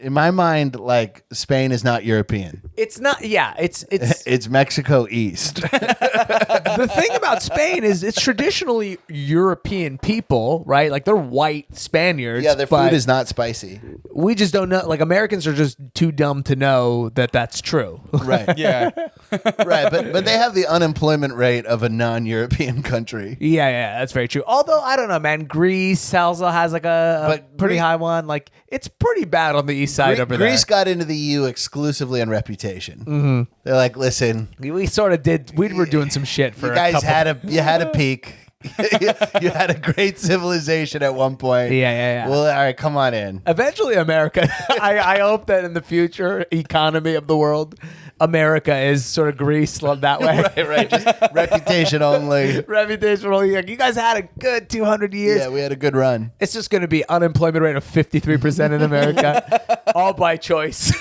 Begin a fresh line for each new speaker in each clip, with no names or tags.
in my mind, like Spain is not European.
It's not. Yeah, it's
It's Mexico East.
the thing about Spain is it's traditionally European people, right? Like they're white Spaniards.
Yeah, their
but
food is not spicy.
we just don't know. Like Americans are just too dumb to know that that's true.
Right.
Yeah.
Right. But they have the unemployment rate of a non-European country.
Yeah, that's very true. Although I don't know, man. Greece also has like a pretty high one. Like it's pretty bad on the east side over there.
Greece got into the EU exclusively on reputation. Mm-hmm. They're like, listen,
We sort of did. We were doing some shit for
you guys
a couple.
had a peak. You had a great civilization at one point.
Yeah.
Well, all right, come on in.
Eventually, America. I hope that in the future economy of the world, America is sort of Greece that way.
Right. Just reputation only.
Reputation. Like, you guys had a good 200 years.
Yeah, we had a good run.
It's just going to be unemployment rate of 53% in America, all by choice.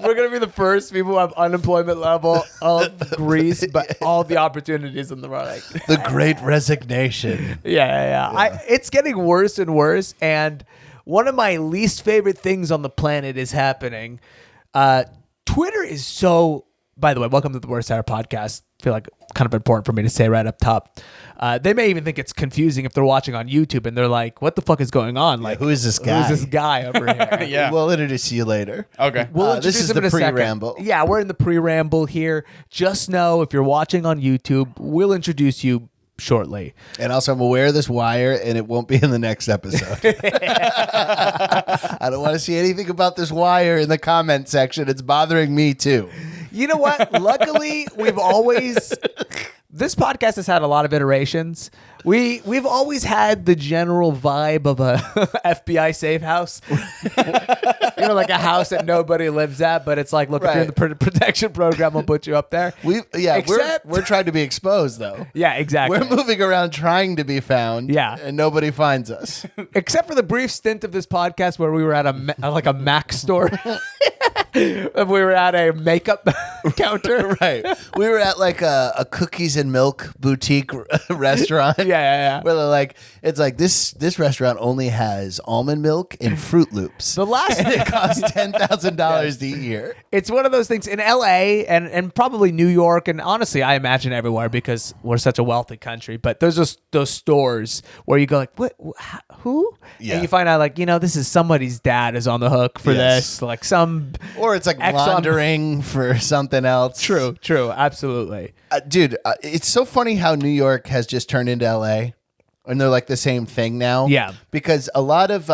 We're going to be the first people who have unemployment level of Greece, but all the opportunities in the right.
The Great Resignation.
Yeah. It's getting worse and worse, and one of my least favorite things on the planet is happening. Twitter is so... By the way, welcome to the Worst Hour podcast. I feel like kind of important for me to say right up top. They may even think it's confusing if they're watching on YouTube and they're like, what the fuck is going on? Like,
who is this guy?
Who's this guy over here?
Yeah.
We'll introduce you later.
Okay.
We'll
This
introduce
is
him
the
in a second.
pre-ramble.
Yeah, we're in the pre-ramble here. Just know if you're watching on YouTube, we'll introduce you shortly.
And also, I'm aware of this wire, and it won't be in the next episode. I don't want to see anything about this wire in the comment section. It's bothering me, too.
You know what? Luckily, this podcast has had a lot of iterations. We've always had the general vibe of a FBI safe house. Like a house that nobody lives at, but it's like, look, if you're in the protection program, we'll put you up there.
We're trying to be exposed, though.
Yeah, exactly.
We're moving around trying to be found.
Yeah.
And nobody finds us.
Except for the brief stint of this podcast where we were at a Mac store. We were at a makeup counter.
Right. We were at like a cookies and milk boutique restaurant.
Yeah.
Where they're like, it's like this restaurant only has almond milk and Fruit Loops.
The last
and it costs $10,000 a year.
It's one of those things in LA and probably New York, and honestly, I imagine everywhere because we're such a wealthy country. But there's those stores where you go like, what? Who?
Yeah.
And you find out like, this is somebody's dad is on the hook for this, like some,
or it's like laundering for something else.
True, absolutely.
Dude, it's so funny how New York has just turned into LA. And they're like the same thing now.
Yeah.
Because a lot of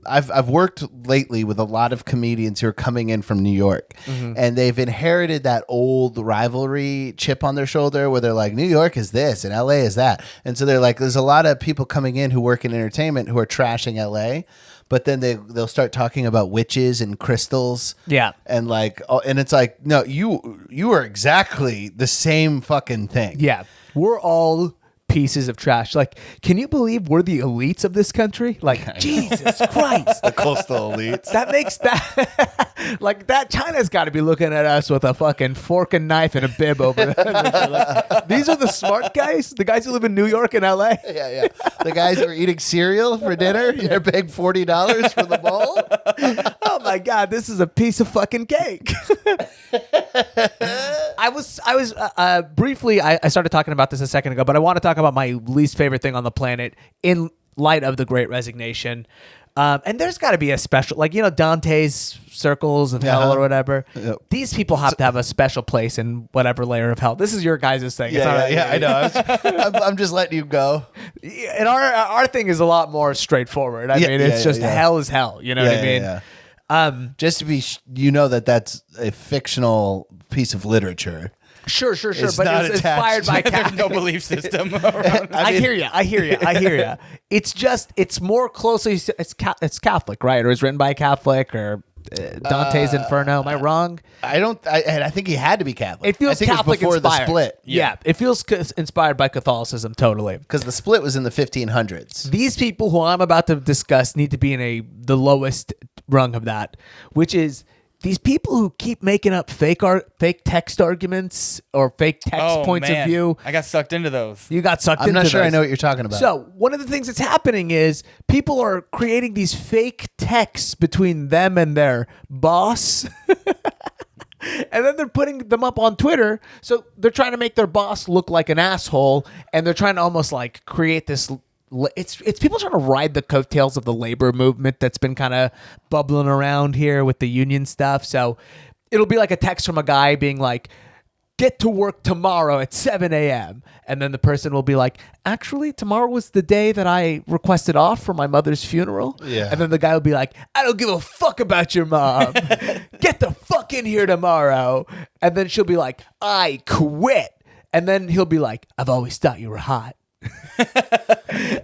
I've worked lately with a lot of comedians who are coming in from New York, and they've inherited that old rivalry chip on their shoulder where they're like, New York is this and LA is that. And so they're like, there's a lot of people coming in who work in entertainment who are trashing LA. But then they'll start talking about witches and crystals.
Yeah.
And like, and it's like, no, you are exactly the same fucking thing.
Yeah. We're all pieces of trash. Like, can you believe we're the elites of this country? Like, Jesus Christ.
The coastal elites.
That makes that like that China's got to be looking at us with a fucking fork and knife and a bib over there. Like, these are the smart guys, the guys who live in New York and LA.
Yeah. The guys who are eating cereal for dinner, they're paying $40 for the bowl.
Oh my God, this is a piece of fucking cake. I was briefly, I started talking about this a second ago, but I want to talk about my least favorite thing on the planet in light of the Great Resignation. And there's got to be a special, like, Dante's circles of hell or whatever. Yep. These people have to have a special place in whatever layer of hell. This is your guys' thing.
I know. I'm just letting you go.
And our thing is a lot more straightforward. I mean, it's just hell is hell. You know what I mean?
Yeah. Just to be, that's a fictional piece of literature.
Sure.
It's
but
not
it's inspired by
There's no belief system.
I hear you. It's more closely, it's Catholic, right? Or it's written by a Catholic, or Dante's Inferno. Am I wrong?
I think he had to be Catholic.
It feels Catholic
before
inspired.
the split.
Yeah, it feels inspired by Catholicism, totally.
Because the split was in the 1500s.
These people who I'm about to discuss need to be in the lowest rung of that, which is these people who keep making up fake text arguments or fake text points of view.
I got sucked into those.
You got sucked into
I'm not sure
those.
I know what you're talking about.
So one of the things that's happening is people are creating these fake texts between them and their boss. And then they're putting them up on Twitter. So they're trying to make their boss look like an asshole. And they're trying to almost like create this. It's people trying to ride the coattails of the labor movement that's been kind of bubbling around here with the union stuff. So it'll be like a text from a guy being like, get to work tomorrow at 7 a.m. And then the person will be like, actually, tomorrow was the day that I requested off for my mother's funeral.
Yeah.
And then the guy will be like, I don't give a fuck about your mom. Get the fuck in here tomorrow. And then she'll be like, I quit. And then he'll be like, I've always thought you were hot.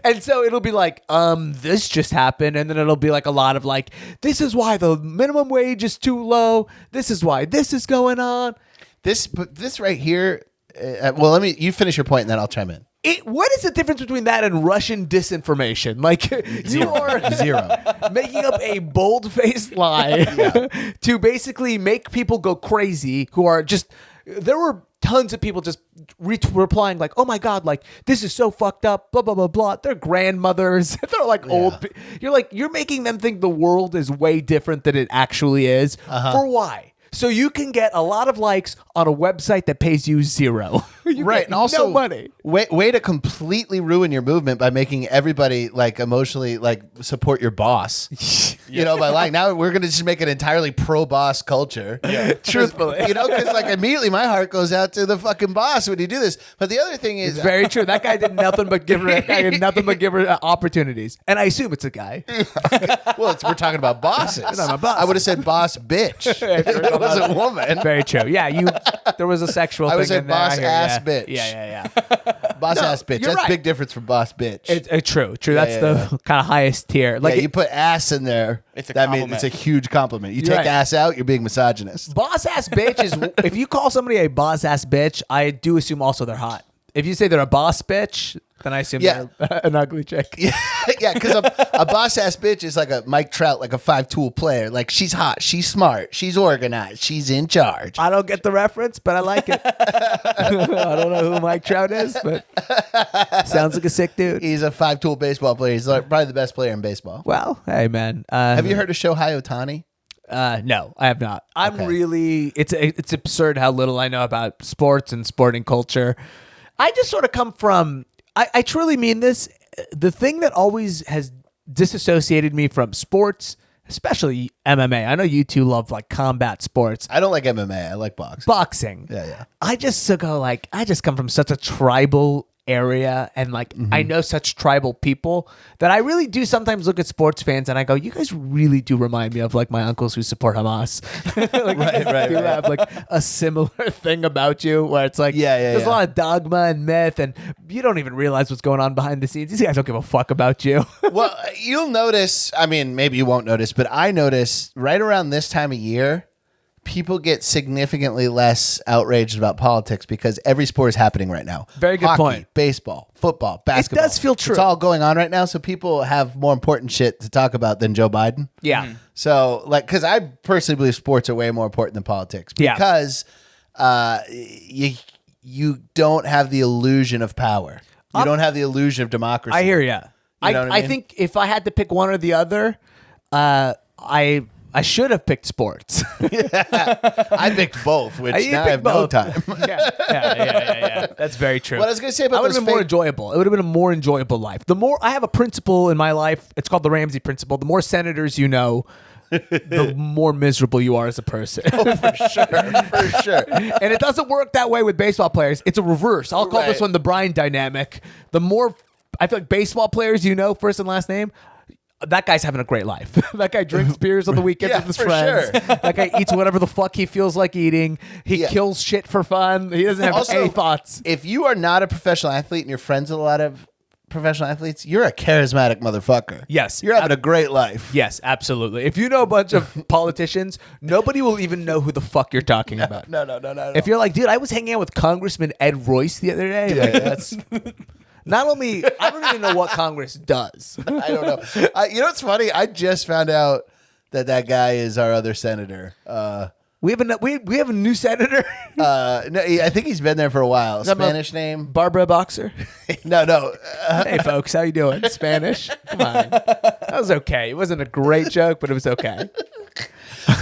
And so it'll be like, this just happened. And then it'll be like a lot of like, this is why the minimum wage is too low. This is why this is going on.
This right here. Well, you finish your point and then I'll chime in.
What is the difference between that and Russian disinformation? Like you are
Zero.
making up a bold-faced lie to basically make people go crazy who are just. There were tons of people just replying like, "Oh my god, like this is so fucked up." Blah blah blah blah. They're grandmothers. They're like old. You're making them think the world is way different than it actually is. For why? So you can get a lot of likes on a website that pays you zero.
Right, and also
no money.
Way to completely ruin your movement by making everybody like emotionally like support your boss. You know, by lying. Now we're gonna just make an entirely pro boss culture.
Yeah, truthfully.
You know, because like immediately my heart goes out to the fucking boss when you do this. But the other thing is
it's very true. That guy did nothing but give her opportunities, and I assume it's a guy.
well, we're talking about bosses.
I'm a boss.
I would have said boss bitch. It was a woman.
Very true. Yeah, there was a sexual.
I would
thing
say
in there.
boss
I hear
ass
ya.
bitch.
Yeah.
Boss ass bitch.
you're
That's
right.
big difference from boss bitch.
True. That's the kind of highest tier. Like
you put ass in there.
It's a
that means
compliment.
it's a huge compliment. You
You're
take
right.
ass out, you're being misogynist.
boss ass bitch is if you call somebody a boss ass bitch, I do assume also they're hot. If you say they're a boss bitch, then I assume
Yeah.
they're an ugly chick.
Yeah, because a boss ass bitch is like a Mike Trout, like a 5-tool player. Like she's hot, she's smart, she's organized, she's in charge.
I don't get the reference, but I like it. I don't know who Mike Trout is, but sounds like a sick dude.
He's a 5-tool baseball player. He's like probably the best player in baseball.
Well, hey man,
Have you heard of Shohei Ohtani?
No, I have not. I'm really. It's absurd how little I know about sports and sporting culture. I just sort of come from. I truly mean this. The thing that always has disassociated me from sports, especially MMA. I know you two love like combat sports.
I don't like MMA. I like boxing.
Boxing.
Yeah.
I just I just come from such a tribal area and like I know such tribal people that I really do sometimes look at sports fans and I go, you guys really do remind me of like my uncles who support Hamas. Like,
Right.
have like a similar thing about you where it's like there's a lot of dogma and myth and you don't even realize what's going on behind the scenes. These guys don't give a fuck about you.
Well, you'll notice, I mean, maybe you won't notice, but I notice right around this time of year, people get significantly less outraged about politics because every sport is happening right now.
Very good
Hockey,
point.
Baseball, football, basketball.
does feel true.
It's all going on right now, so people have more important shit to talk about than Joe Biden.
Yeah.
So, like, because I personally believe sports are way more important than politics because you don't have the illusion of power. You don't have the illusion of democracy.
I hear ya.
You know what I
I
mean?
think if I had to pick one or the other, I should have picked sports.
I picked both, which
You
now I
picked
have
both.
no time.
Yeah. That's very true.
What I was going to say about
It would
those
have been more
fake-
enjoyable. It would have been a more enjoyable life. The more I have a principle in my life, it's called the Ramsey principle. The more senators you know, the more miserable you are as a person.
for sure.
And it doesn't work that way with baseball players. It's a reverse. I'll call this
Right.
one the Brian dynamic. The more I feel like baseball players you know, first and last name, that guy's having a great life. That guy drinks beers on the weekends
Yeah,
with his
for
friends.
sure.
That guy eats whatever the fuck he feels like eating. He kills shit for fun. He doesn't have
Also,
any thoughts.
If you are not a professional athlete and you're friends with a lot of professional athletes, you're a charismatic motherfucker.
Yes.
You're having a great life.
Yes, absolutely. If you know a bunch of politicians, nobody will even know who the fuck you're talking about.
No.
If you're like, dude, I was hanging out with Congressman Ed Royce the other day. Like, that's not only, I don't even know what Congress does.
I don't know. You know what's funny? I just found out that guy is our other senator.
We have a new senator.
No, I think he's been there for a while. Spanish name?
Barbara Boxer.
No.
Hey folks, how you doing? Spanish? Come on. That was okay. It wasn't a great joke, but it was okay.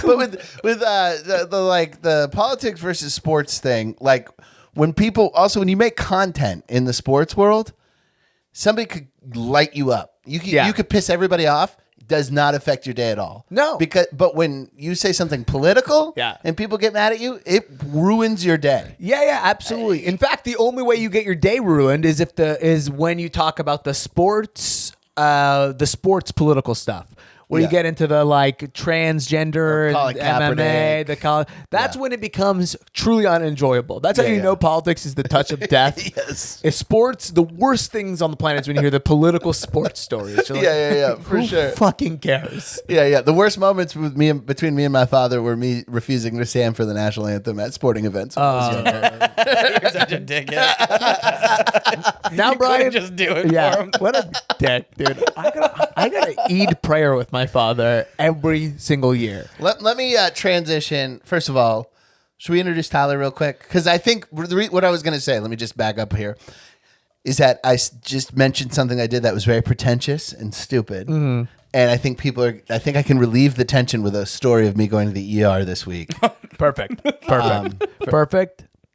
But with the politics versus sports thing, like when you make content in the sports world, somebody could light you up. You could piss everybody off. Does not affect your day at all.
No.
But when you say something political and people get mad at you, it ruins your day.
Yeah, absolutely. In fact, the only way you get your day ruined is when you talk about the sports political stuff. Where you get into the transgender and MMA, that's when it becomes truly unenjoyable. That's how you know politics is the touch of death.
Yes.
Is sports the worst things on the planet is when you hear the political sports stories. You're
For sure.
Who fucking cares?
Yeah. The worst moments between me and my father were me refusing to stand for the national anthem at sporting events when I was younger.
You're such a dickhead.
Now, Brian,
just do it for him.
What a dick, dude. I gotta eat prayer with my father every single year.
Let me transition. First of all, should we introduce Tyler real quick? Because I think what I was going to say, let me just back up here, is that I just mentioned something I did that was very pretentious and stupid. Mm-hmm. And I think I can relieve the tension with a story of me going to the ER this week.
Perfect.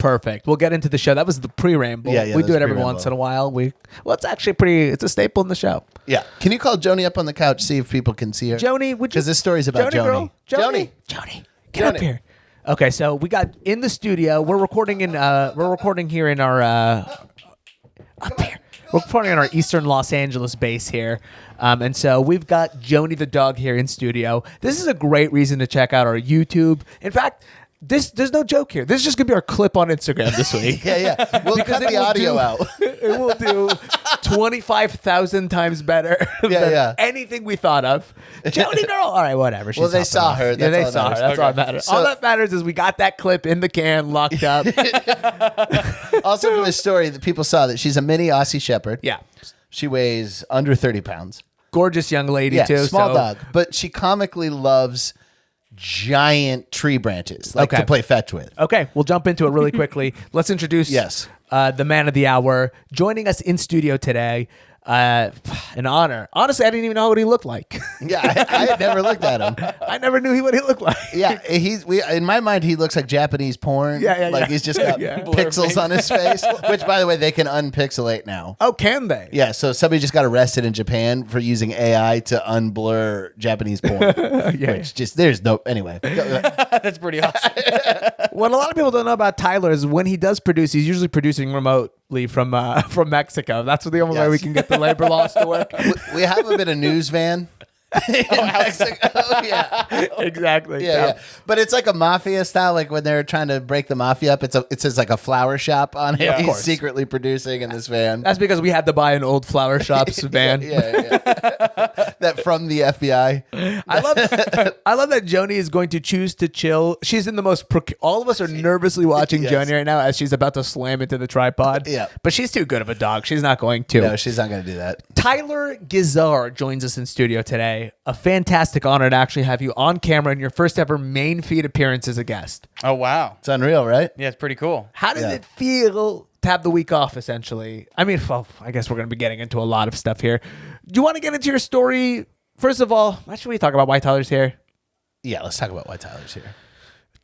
Perfect. We'll get into the show. That was the pre-ramble.
Yeah,
we do it every once in a while. It's actually it's a staple in the show.
Yeah. Can you call Joni up on the couch, see if people can see her?
Joni, would you?
Because this story's about Joni.
Joni, get up here. Okay, so we got in the studio. We're recording here in our up here. We're recording in our Eastern Los Angeles base here. And so we've got Joni the dog here in studio. This is a great reason to check out our YouTube. In fact, there's no joke here. This is just going to be our clip on Instagram this week.
Yeah. We'll cut the audio out.
It will do 25,000 times better than anything we thought of. Joni girl. All right, whatever.
Well, they saw her.
They saw her. That's all that matters. All that matters is we got that clip in the can, locked up.
Also from this story, that people saw that she's a mini Aussie Shepherd.
Yeah.
She weighs under 30 pounds.
Gorgeous young lady, too.
Small dog. But she comically loves giant tree branches to play fetch with.
Okay, we'll jump into it really quickly. Let's introduce the man of the hour. Joining us in studio today, an honor. Honestly, I didn't even know what he looked like.
Yeah, I had never looked at him.
I never knew what he looked like.
Yeah, in my mind, he looks like Japanese porn.
Yeah.
He's just got pixels on his face, which, by the way, they can unpixelate now.
Oh, can they?
Yeah, so somebody just got arrested in Japan for using AI to unblur Japanese porn. Anyway.
That's pretty awesome.
What a lot of people don't know about Tyler is when he does produce, he's usually producing remotely from Mexico. That's the only way we can get the labor laws to work.
We have him in a news van.
Exactly.
Yeah. But it's like a mafia style, like when they're trying to break the mafia up, it says like a flower shop on it. He's secretly producing in this van.
That's because we had to buy an old flower shop's van.
That from the FBI.
I love that Joni is going to choose to chill. She's in the most all of us are nervously watching Joni right now as she's about to slam into the tripod.
Yeah.
But she's too good of a dog. She's not going to.
No, she's not going to do that.
Tyler Gizar joins us in studio today. A fantastic honor to actually have you on camera in your first ever main feed appearance as a guest.
Oh, wow.
It's unreal, right?
Yeah, it's pretty cool.
How did it feel to have the week off, essentially? I mean, I guess we're going to be getting into a lot of stuff here. Do you want to get into your story? First of all, should we talk about why Tyler's here?
Yeah, let's talk about why Tyler's here.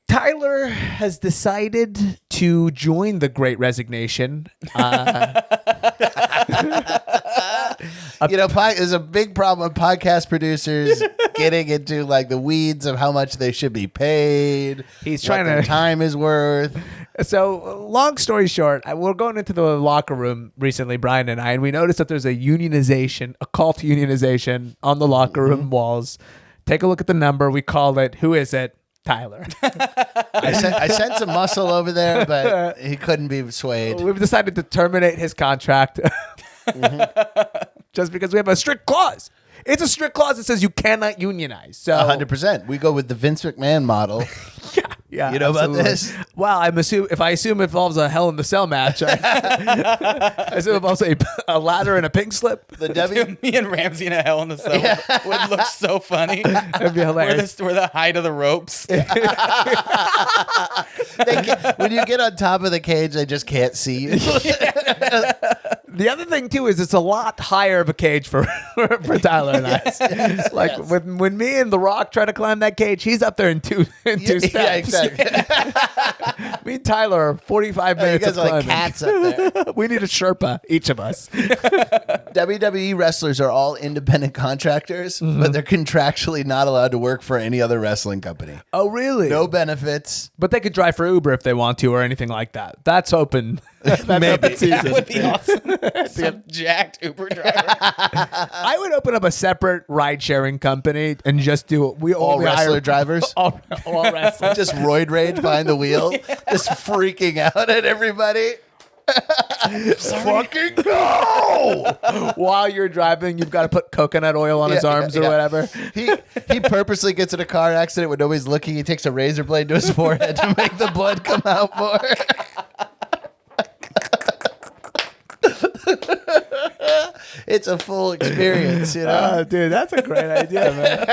Tyler has decided to join the Great Resignation.
There's a big problem with podcast producers getting into like the weeds of how much they should be paid.
He's trying
their time is worth.
So, long story short, we're going into the locker room recently, Brian and I, and we noticed that there's a call to unionization on the locker room walls. Take a look at the number. We call it. Who is it? Tyler.
I sent some muscle over there, but he couldn't be swayed.
We've decided to terminate his contract just because we have a strict clause. It's a strict clause that says you cannot unionize. So
100%. We go with the Vince McMahon model.
Yeah,
You know about
absolutely.
this?
Well, if I assume it involves a Hell in the Cell match, I assume it involves a ladder and a pink slip.
The W.
Dude, me and Ramsey in a Hell in the Cell would look so funny.
That'd be hilarious.
We're the height of the ropes.
When you get on top of the cage, they just can't see you.
The other thing too is it's a lot higher of a cage for Tyler and I. Like when me and The Rock try to climb that cage, he's up there in two steps.
Yeah, exactly.
Me and Tyler are 45
You
minutes
guys
of
are like
climbing.
cats up there.
We need a Sherpa, each of us.
WWE wrestlers are all independent contractors, but they're contractually not allowed to work for any other wrestling company.
Oh, really?
No benefits.
But they could drive for Uber if they want to or anything like that. That's open. That's open season.
That would be awesome. Some jacked Uber driver.
I would open up a separate ride-sharing company and just do it. We
All
only
wrestler
hire
drivers.
all wrestlers.
Just roid rage behind the wheel, just freaking out at everybody. Fucking go!
While you're driving, you've got to put coconut oil on his arms or whatever.
He purposely gets in a car accident when nobody's looking. He takes a razor blade to his forehead to make the blood come out more. It's a full experience, you know.
Dude, that's a great idea, man.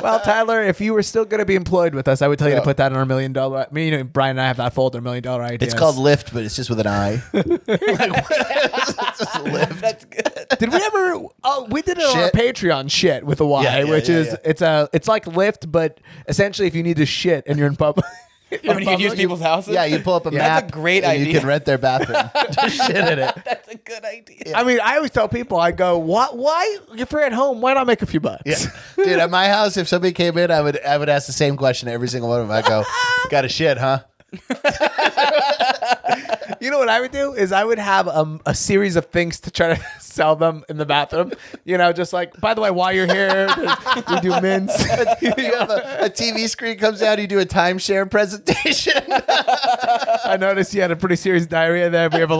Well, Tyler, if you were still going to be employed with us, I would tell you to put that in our $1 million. I mean, you know, Brian and I have that folder, $1 million ideas.
It's called Lyft, but it's just with an I. It's just Lyft.
That's good.
Did we ever? Oh, we did it on our
Shit.
Patreon. Shit with a Y,
Yeah,
which is it's like Lyft, but essentially if you need to shit and you're in public.
I mean, you can use people's houses.
Yeah, you pull up a map.
That's a great
and
idea.
You can rent their bathroom. Just shit in it.
That's a good idea.
I mean, I always tell people, I go, why if you're at home, why not make a few bucks?
Yeah, dude. At my house, if somebody came in, I would ask the same question to every single one of them. I go, "Got a shit, huh?"
You know what I would do is I would have a series of things to try to sell them in the bathroom. You know, just like, by the way, while you're here, we do mints.
You have a TV screen comes out. You do a timeshare presentation.
I noticed you had a pretty serious diarrhea there. We have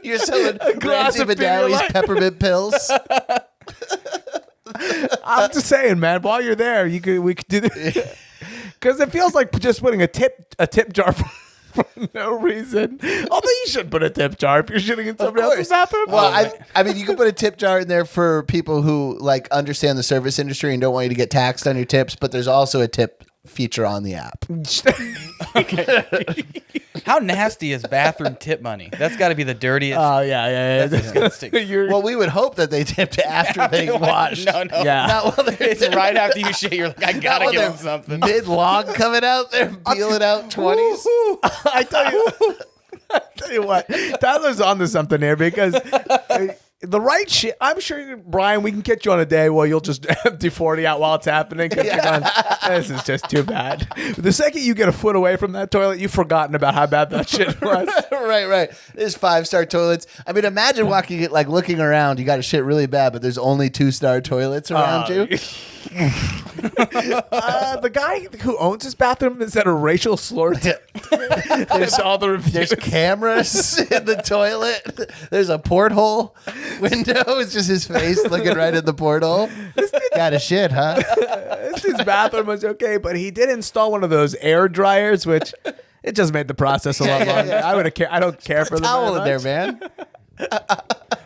You're selling
glass
Ramsey
of
Vidali's
Pedialyte.
peppermint pills.
I'm just saying, man. While you're there, we could do this because it feels like just putting a tip jar for no reason. Although you should put a tip jar if you're shitting in somebody else's bathroom.
Well, I mean, you can put a tip jar in there for people who like understand the service industry and don't want you to get taxed on your tips. But there's also a tip feature on the app.
How nasty is bathroom tip money? That's got to be the dirtiest.
Oh yeah.
That's disgusting.
You're,
Well, we would hope that they tipped after they washed.
No.
yeah.
Not while they're
It's right after you shit. You're like, I gotta give them something.
Mid log coming out there, peeling out 20s.
I tell you what, Tyler's onto something here because the right shit. I'm sure, Brian, we can get you on a day where you'll just empty 40 out while it's happening. 'Cause you're going, this is just too bad. The second you get a foot away from that toilet, you've forgotten about how bad that shit was.
Right. There's 5-star toilets. I mean, imagine walking, like looking around. You got to shit really bad, but there's only 2-star toilets around you.
The guy who owns his bathroom is that a racial slur? There's all the reviews.
There's cameras in the toilet. There's a porthole window. It's just his face looking right at the porthole. Got a shit, huh?
His bathroom was okay, but he did install one of those air dryers, which it just made the process a lot longer.
yeah.
I would have. I don't care for the
Towel in there, man.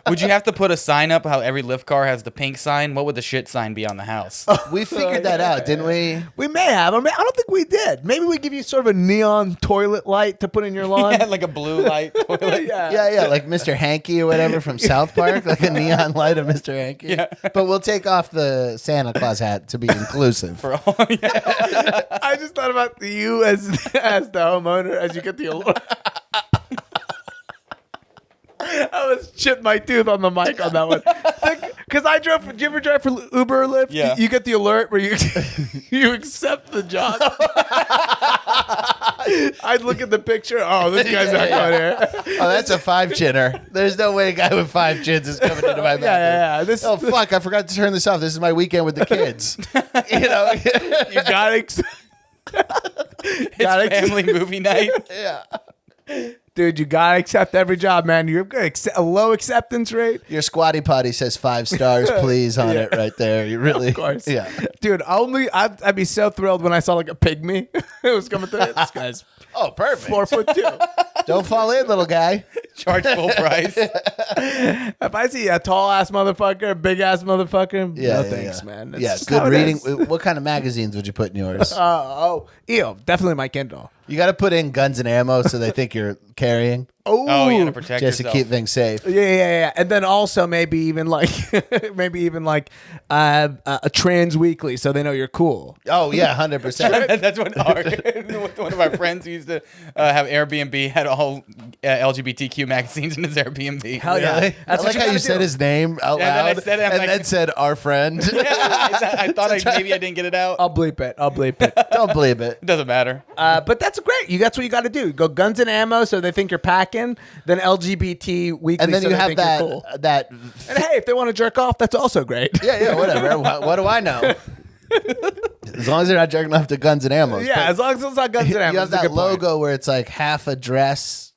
Would you have to put a sign up how every lift car has the pink sign? What would the shit sign be on the house?
We figured that out, didn't we?
We may have. I don't think we did. Maybe we give you sort of a neon toilet light to put in your lawn.
Like a blue light toilet.
Yeah, like Mr. Hanky or whatever from South Park, like a neon light of Mr. Hanky.
Yeah.
But we'll take off the Santa Claus hat to be inclusive.
For all, yeah.
I just thought about you as the homeowner as you get the alert. I was chipped my tooth on the mic on that one. Because I drove. Did you ever drive for Uber or Lyft?
Yeah.
You get the alert where you you accept the job. I'd look at the picture. Oh, this guy's not going here.
Oh, that's a 5-chinner. There's no way a guy with 5 chins is coming into my bathroom.
Yeah.
Oh, fuck, I forgot to turn this off. This is my weekend with the kids. You know?
You got it.
It's family movie night.
Yeah.
Dude, you gotta accept every job, man. You're gonna a low acceptance rate.
Your squatty potty says 5 stars, please, on it right there. You really,
Of course.
yeah.
Dude, I'd be so thrilled when I saw like a pygmy. It was coming through. This guy's
Oh, perfect.
4'2".
Don't fall in, little guy.
Charge full price.
If I see a tall ass motherfucker, a big ass motherfucker, no thanks, man. That's
Yeah,
just how
good
it
reading.
is.
What kind of magazines would you put in yours?
Ew, definitely my Kindle.
You got to put in guns and ammo so they think you're carrying,
Oh, you gotta protect
just
yourself.
to keep things safe.
Yeah. And then also maybe even like a trans weekly, so they know you're cool.
Oh yeah, 100%.
That's what one of our friends who used to have Airbnb had all LGBTQ magazines in his Airbnb.
Hell yeah.
Really?
That's
I
what
like
you
how you
gotta
said
do.
his name out
Yeah, and then I
loud,
said it, I'm
and
like-
then said our friend.
I thought maybe I didn't get it out.
I'll bleep it.
Don't believe it.
It doesn't matter.
But that's great. That's what you got to do. Go guns and ammo, so they think you're packing. Then LGBT weekly,
And then
so
you
they
have
think you're cool.
that.
And hey, if they want to jerk off, that's also great.
Yeah, whatever. What do I know? As long as they're not jerking off to guns and ammo.
Yeah, as long as it's not guns and ammo.
You have
it's a
that
good point.
logo where it's like half a dress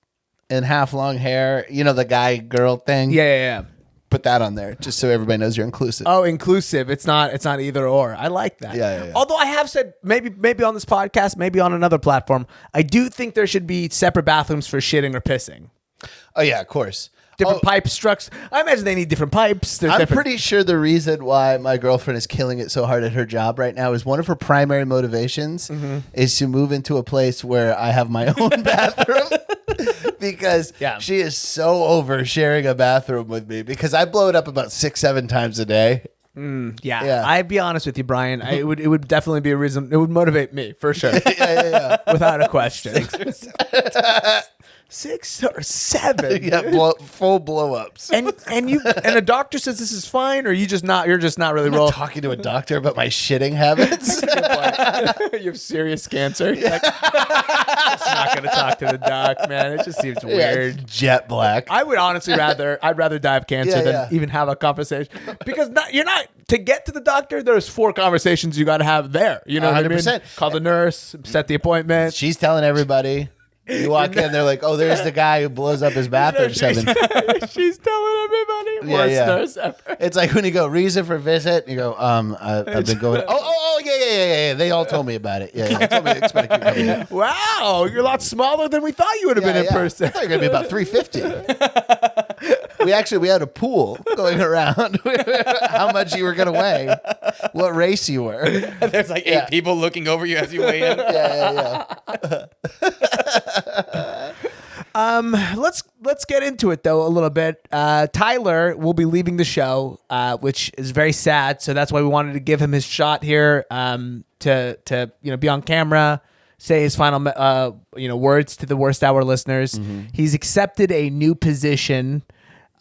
and half long hair. You know, the guy girl thing.
Yeah.
Put that on there just so everybody knows you're inclusive.
Oh, inclusive. It's not either or. I like that.
Yeah.
Although I have said maybe on this podcast, maybe on another platform, I do think there should be separate bathrooms for shitting or pissing.
Oh yeah, of course.
Different pipe structures. I imagine they need different pipes. There's
I'm
different-
pretty sure the reason why my girlfriend is killing it so hard at her job right now is one of her primary motivations is to move into a place where I have my own bathroom. Because she is so over sharing a bathroom with me because I blow it up about 6-7 times a day.
Yeah. I'd be honest with you, Brian. It would definitely be a reason. It would motivate me for sure.
Yeah.
Without a question. 6 or 7.
Yeah, full blow ups.
And a doctor says this is fine, or you're just not really
I'm
rolling.
talking to a doctor about my shitting habits.
You have serious cancer. You're like, just not gonna talk to the doc, man. It just seems weird.
Jet black.
I would honestly rather die of cancer than even have a conversation because you're not to get to the doctor. There's 4 conversations you got to have there. You know what I mean?
100%.
Call the nurse, set the appointment.
She's telling everybody. You walk in, they're like, "Oh, there's the guy who blows up his bathroom 7."
She's telling everybody.
Yeah,
Worst
yeah.
nurse ever.
It's like when you go reason for visit, you go, I've been going. Oh, yeah. They all told me about it. Yeah. They told me to expect you coming in.
Wow, you're a lot smaller than we thought you would have been in
I
person.
thought you were gonna be about 350. We had a pool going around. How much you were gonna weigh, what race you were.
There's like 8 people looking over you as you weigh in.
Yeah.
Let's get into it though a little bit. Tyler will be leaving the show, which is very sad. So that's why we wanted to give him his shot here to be on camera, say his final words to the Worst Hour listeners. Mm-hmm. He's accepted a new position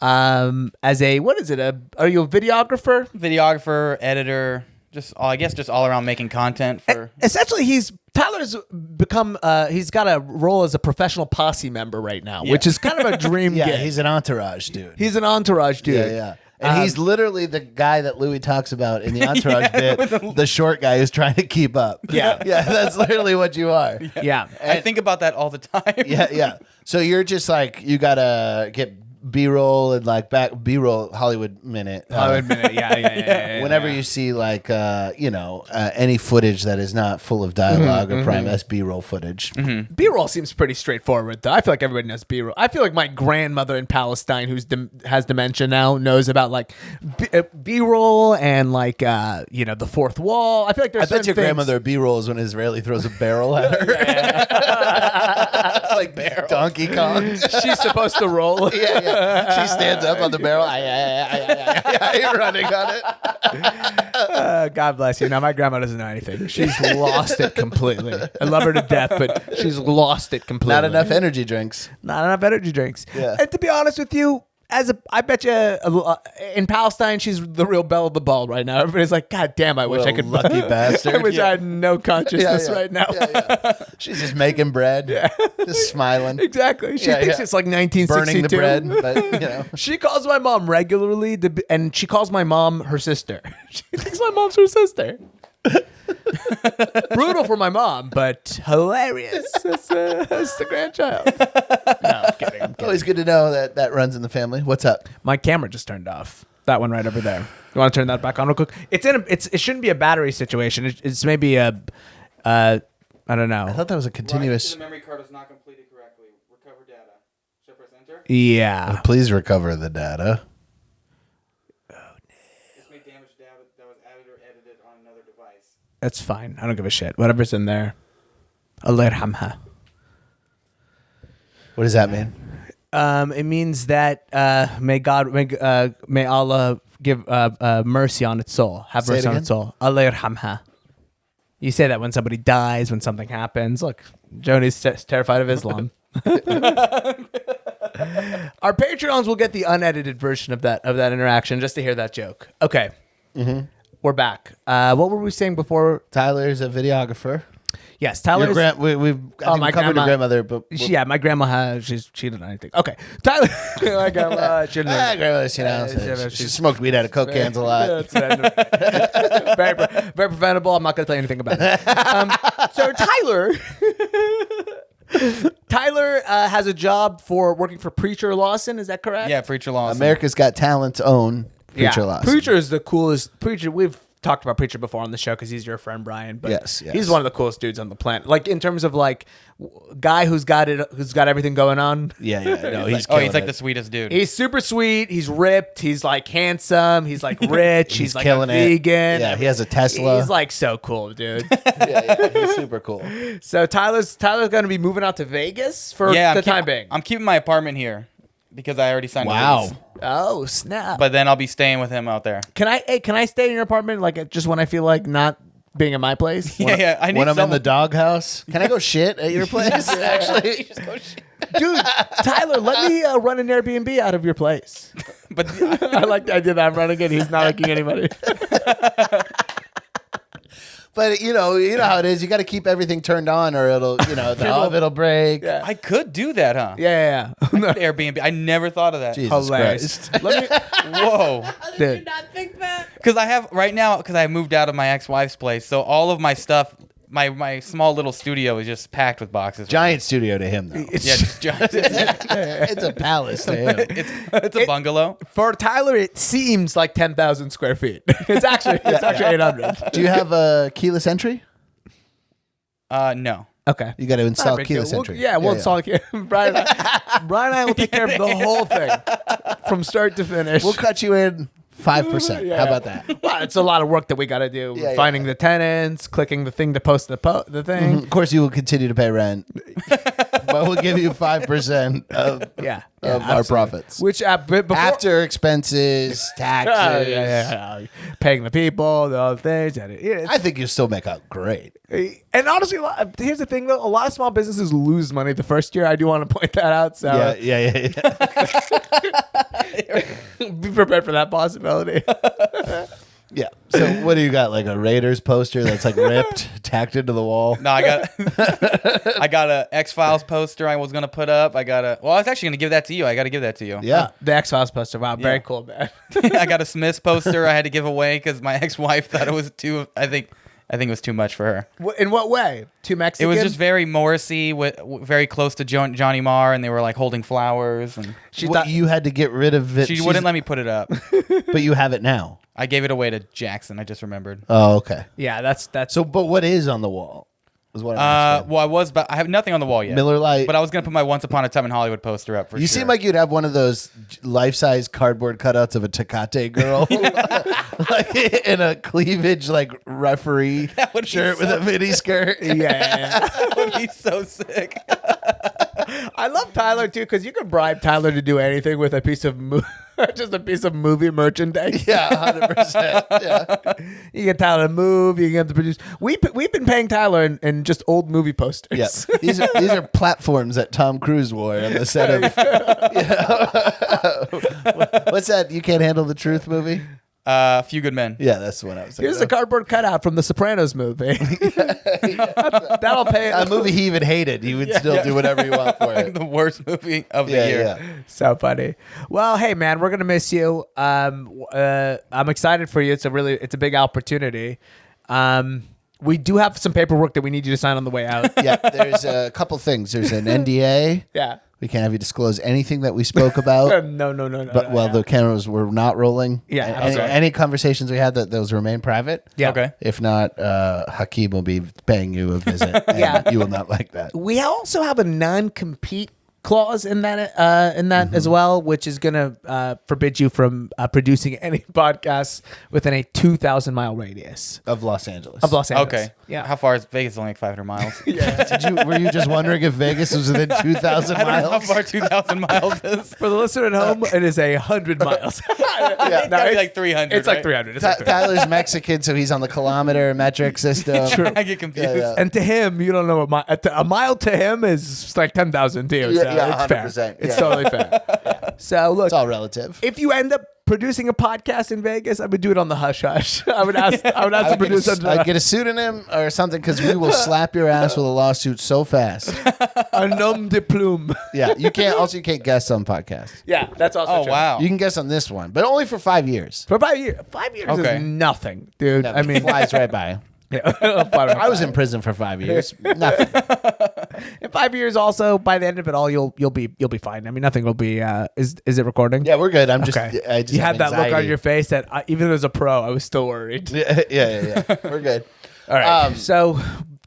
as a are you a videographer?
Videographer, editor, just all around making content for.
Essentially, Tyler's become he's got a role as a professional posse member right now, which is kind of a dream
Yeah,
gig.
he's an entourage dude.
He's an entourage dude.
Yeah. And he's literally the guy that Louis talks about in the Entourage bit, the short guy who's trying to keep up.
Yeah.
Yeah, that's literally what you are.
Yeah.
I think about that all the time.
Yeah. So you're just like, you got to get B-roll and like B-roll Hollywood Minute.
Hollywood Minute. Yeah.
Whenever you see like, any footage that is not full of dialogue or prime, that's B-roll footage.
Mm-hmm. B-roll seems pretty straightforward, though. I feel like everybody knows B-roll. I feel like my grandmother in Palestine, who's has dementia now, knows about like B-roll and like the fourth wall. I feel like there's.
I bet your
certain things-
grandmother B-roll is when an Israeli throws a barrel at her. Like Donkey Kong.
She's supposed to roll.
Yeah. She stands up on the barrel. You're running on it.
God bless you. Now, my grandma doesn't know anything. She's lost it completely. I love her to death, but she's lost it completely.
Not enough energy drinks.
Not enough energy drinks.
Yeah.
And to be honest with you, I bet you in Palestine, she's the real belle of the ball right now. Everybody's like, God damn, I wish I could.
Lucky bastard.
I wish I had no consciousness right now.
Yeah. She's just making bread. Just smiling.
Exactly. She thinks it's like 1962.
Burning the bread. But,
She calls my mom regularly, and she calls my mom her sister. She thinks my mom's her sister. Brutal for my mom, but hilarious. That's the grandchild. No, I'm kidding.
Always good to know that runs in the family. What's up?
My camera just turned off. That one right over there. You want to turn that back on real quick? It shouldn't be a battery situation. It's maybe a I don't know.
I thought that was a continuous.
The memory card was not completed correctly. Recover data. Should I press enter?
Yeah.
Please recover the data.
This may damage data that was added or edited on another device.
That's fine. I don't give a shit. Whatever's in there. Allah yarhamha.
What does that mean?
It means that may Allah give mercy on its soul. Have
Say it
mercy on
again?
its soul. Allah yarhamha. You say that when somebody dies, when something happens. Look, Joni's terrified of Islam. Our Patreons will get the unedited version of that interaction just to hear that joke. Okay, we're back. What were we saying before?
Tyler's a videographer.
Yes, Tyler's.
We've
my
covered
grandma-
your grandmother, but
Yeah, my grandma she didn't know anything. Okay, Tyler. My grandma. She didn't know.
grandmother, she smoked weed out of Coke cans a lot.
very, very preventable. I'm not going to tell you anything about it. So Tyler has a job for working for Preacher Lawson. Is that correct?
Yeah, Preacher Lawson.
America's Got Talent's own Preacher Lawson.
Preacher is the coolest. Preacher, we've talked about Preacher before on the show because he's your friend Brian. But
Yes.
he's one of the coolest dudes on the planet. Like in terms of like guy who's got everything going on.
Yeah. No, he's
he's like
it.
the sweetest dude.
He's super sweet. He's ripped. He's like handsome. He's like rich. he's like
killing
a
it.
vegan.
Yeah, he has a Tesla.
He's like so cool, dude.
yeah, he's super cool.
So Tyler's going to be moving out to Vegas for the time being.
I'm keeping my apartment here because I already signed a
Wow.
lease.
Oh snap!
But then I'll be staying with him out there.
Can I stay in your apartment like just when I feel like not being in my place?
Yeah. I need
When I'm in
someone-
the doghouse, can I go shit at your place? Actually,
Dude, Tyler, let me run an Airbnb out of your place.
But
I like the idea that I'm running it. He's not making any money.
but you know how it is. You got to keep everything turned on, or it'll, the oven break.
Yeah.
I could do that, huh?
Yeah.
Airbnb. I never thought of that.
Jesus
Hilarious.
Christ.
Let me,
Whoa.
dude.
Because I have right now, because I moved out of my ex-wife's place, so all of my stuff, my small little studio is just packed with boxes.
Giant studio to him, though.
Yeah, just giant.
It's a palace to him.
It's a bungalow.
For Tyler, it seems like 10,000 square feet. It's actually 800.
Do you have a keyless entry?
No.
Okay.
You got to install
Big
keyless
deal.
entry.
We'll install it. Brian and I will take care of the whole thing from start to finish.
We'll cut you in 5%.
Yeah.
How about that?
Well, it's a lot of work that we got to do.
Yeah,
Finding the tenants, clicking the thing to post the thing.
Of course, you will continue to pay rent, but we'll give you 5% of
Yeah.
our
absolutely.
profits.
Which before,
After expenses, taxes.
yeah. Paying the people, the other things.
I think you still make out great.
And honestly, here's the thing though: a lot of small businesses lose money the first year. I do want to point that out. So
Yeah.
be prepared for that possibility.
Yeah. So what do you got? Like a Raiders poster that's like ripped, tacked into the wall?
No, I got a X-Files poster I was gonna put up. I was actually gonna give that to you. I got to give that to you.
Yeah.
The X-Files poster. Wow, very
Yeah.
cool, man.
I got a Smiths poster I had to give away because my ex-wife thought it was too. I think it was too much for her.
In what way? Too
It
Mexican?
was just very Morrissey, very close to Johnny Marr, and they were like holding flowers, and
She
What,
thought
you had to get rid of it.
she wouldn't let me put it up.
But you have it now.
I gave it away to Jackson. I just remembered.
Oh, okay.
Yeah, that's
So, but what is on the wall? Is what I'm asking.
Well, I have nothing on the wall yet.
Miller Lite.
But I was gonna put my Once Upon a Time in Hollywood poster up for
You
sure.
seem like you'd have one of those life-size cardboard cutouts of a Tecate girl, like in a cleavage like referee
would be
shirt with
so
a mini skirt.
yeah.
that would be so sick.
I love Tyler too because you can bribe Tyler to do anything with a piece of just a piece of movie merchandise.
Yeah, 100%. Yeah.
You get Tyler to move. You get him to produce. We've been paying Tyler in just old movie posters.
Yeah, these are platforms that Tom Cruise wore on the set of. What's that? You Can't Handle the Truth movie?
A Few Good Men.
Yeah, that's the one I was thinking.
Here's a cardboard cutout from the Sopranos movie. That'll pay.
A movie he even hated. He would still do whatever you want for it.
The worst movie of the
Yeah,
year.
yeah.
So funny. Well, hey man, we're gonna miss you. I'm excited for you. It's a big opportunity. We do have some paperwork that we need you to sign on the way out.
Yeah, there's a couple things. There's an NDA.
Yeah.
We can't have you disclose anything that we spoke about.
No.
But while the cameras were not rolling,
Yeah,
any conversations we had, that those remain private.
Yeah.
Okay.
If not, Hakeem will be paying you a visit. And
Yeah.
you will not like that.
We also have a non-compete clause in that as well, which is gonna forbid you from producing any podcasts within a 2,000-mile radius
Of Los Angeles.
of Los Angeles.
Okay.
Yeah.
How far is Vegas? Only like 500 miles.
Were you just wondering if Vegas was within 2,000
I don't know how
miles?
far 2,000 miles is.
For the listener at home, it is 100 miles.
Yeah.
It's gotta be like 300.
It's like
right?
300. It's like 300.
Tyler's Mexican, so he's on the kilometer metric system.
I get confused.
Yeah.
And to him, you don't know a mile to him is like 10,000 to you. So
Yeah,
it's fair.
100%.
It's
Yeah.
totally fair. So look,
It's all relative.
if you end up producing a podcast in Vegas, I would do it on the hush hush. I would ask the producer.
I'd get a pseudonym or something because we will slap your ass with a lawsuit so fast.
a nom de plume.
Yeah, you can't guest on podcasts.
Yeah, that's also
Oh
true.
wow.
You can guest on this one, but only for 5 years.
For 5 years. 5 years
Okay.
is nothing, dude.
That
I mean,
flies right by. I was in prison for 5 years. Nothing.
in 5 years. Also, by the end of it all, you'll be fine. I mean, nothing will be. Is it recording?
Yeah, we're good.
Okay.
I just
you
have
had that look on
anxiety.
your face that even as a pro, I was still worried.
Yeah. We're good.
All right. So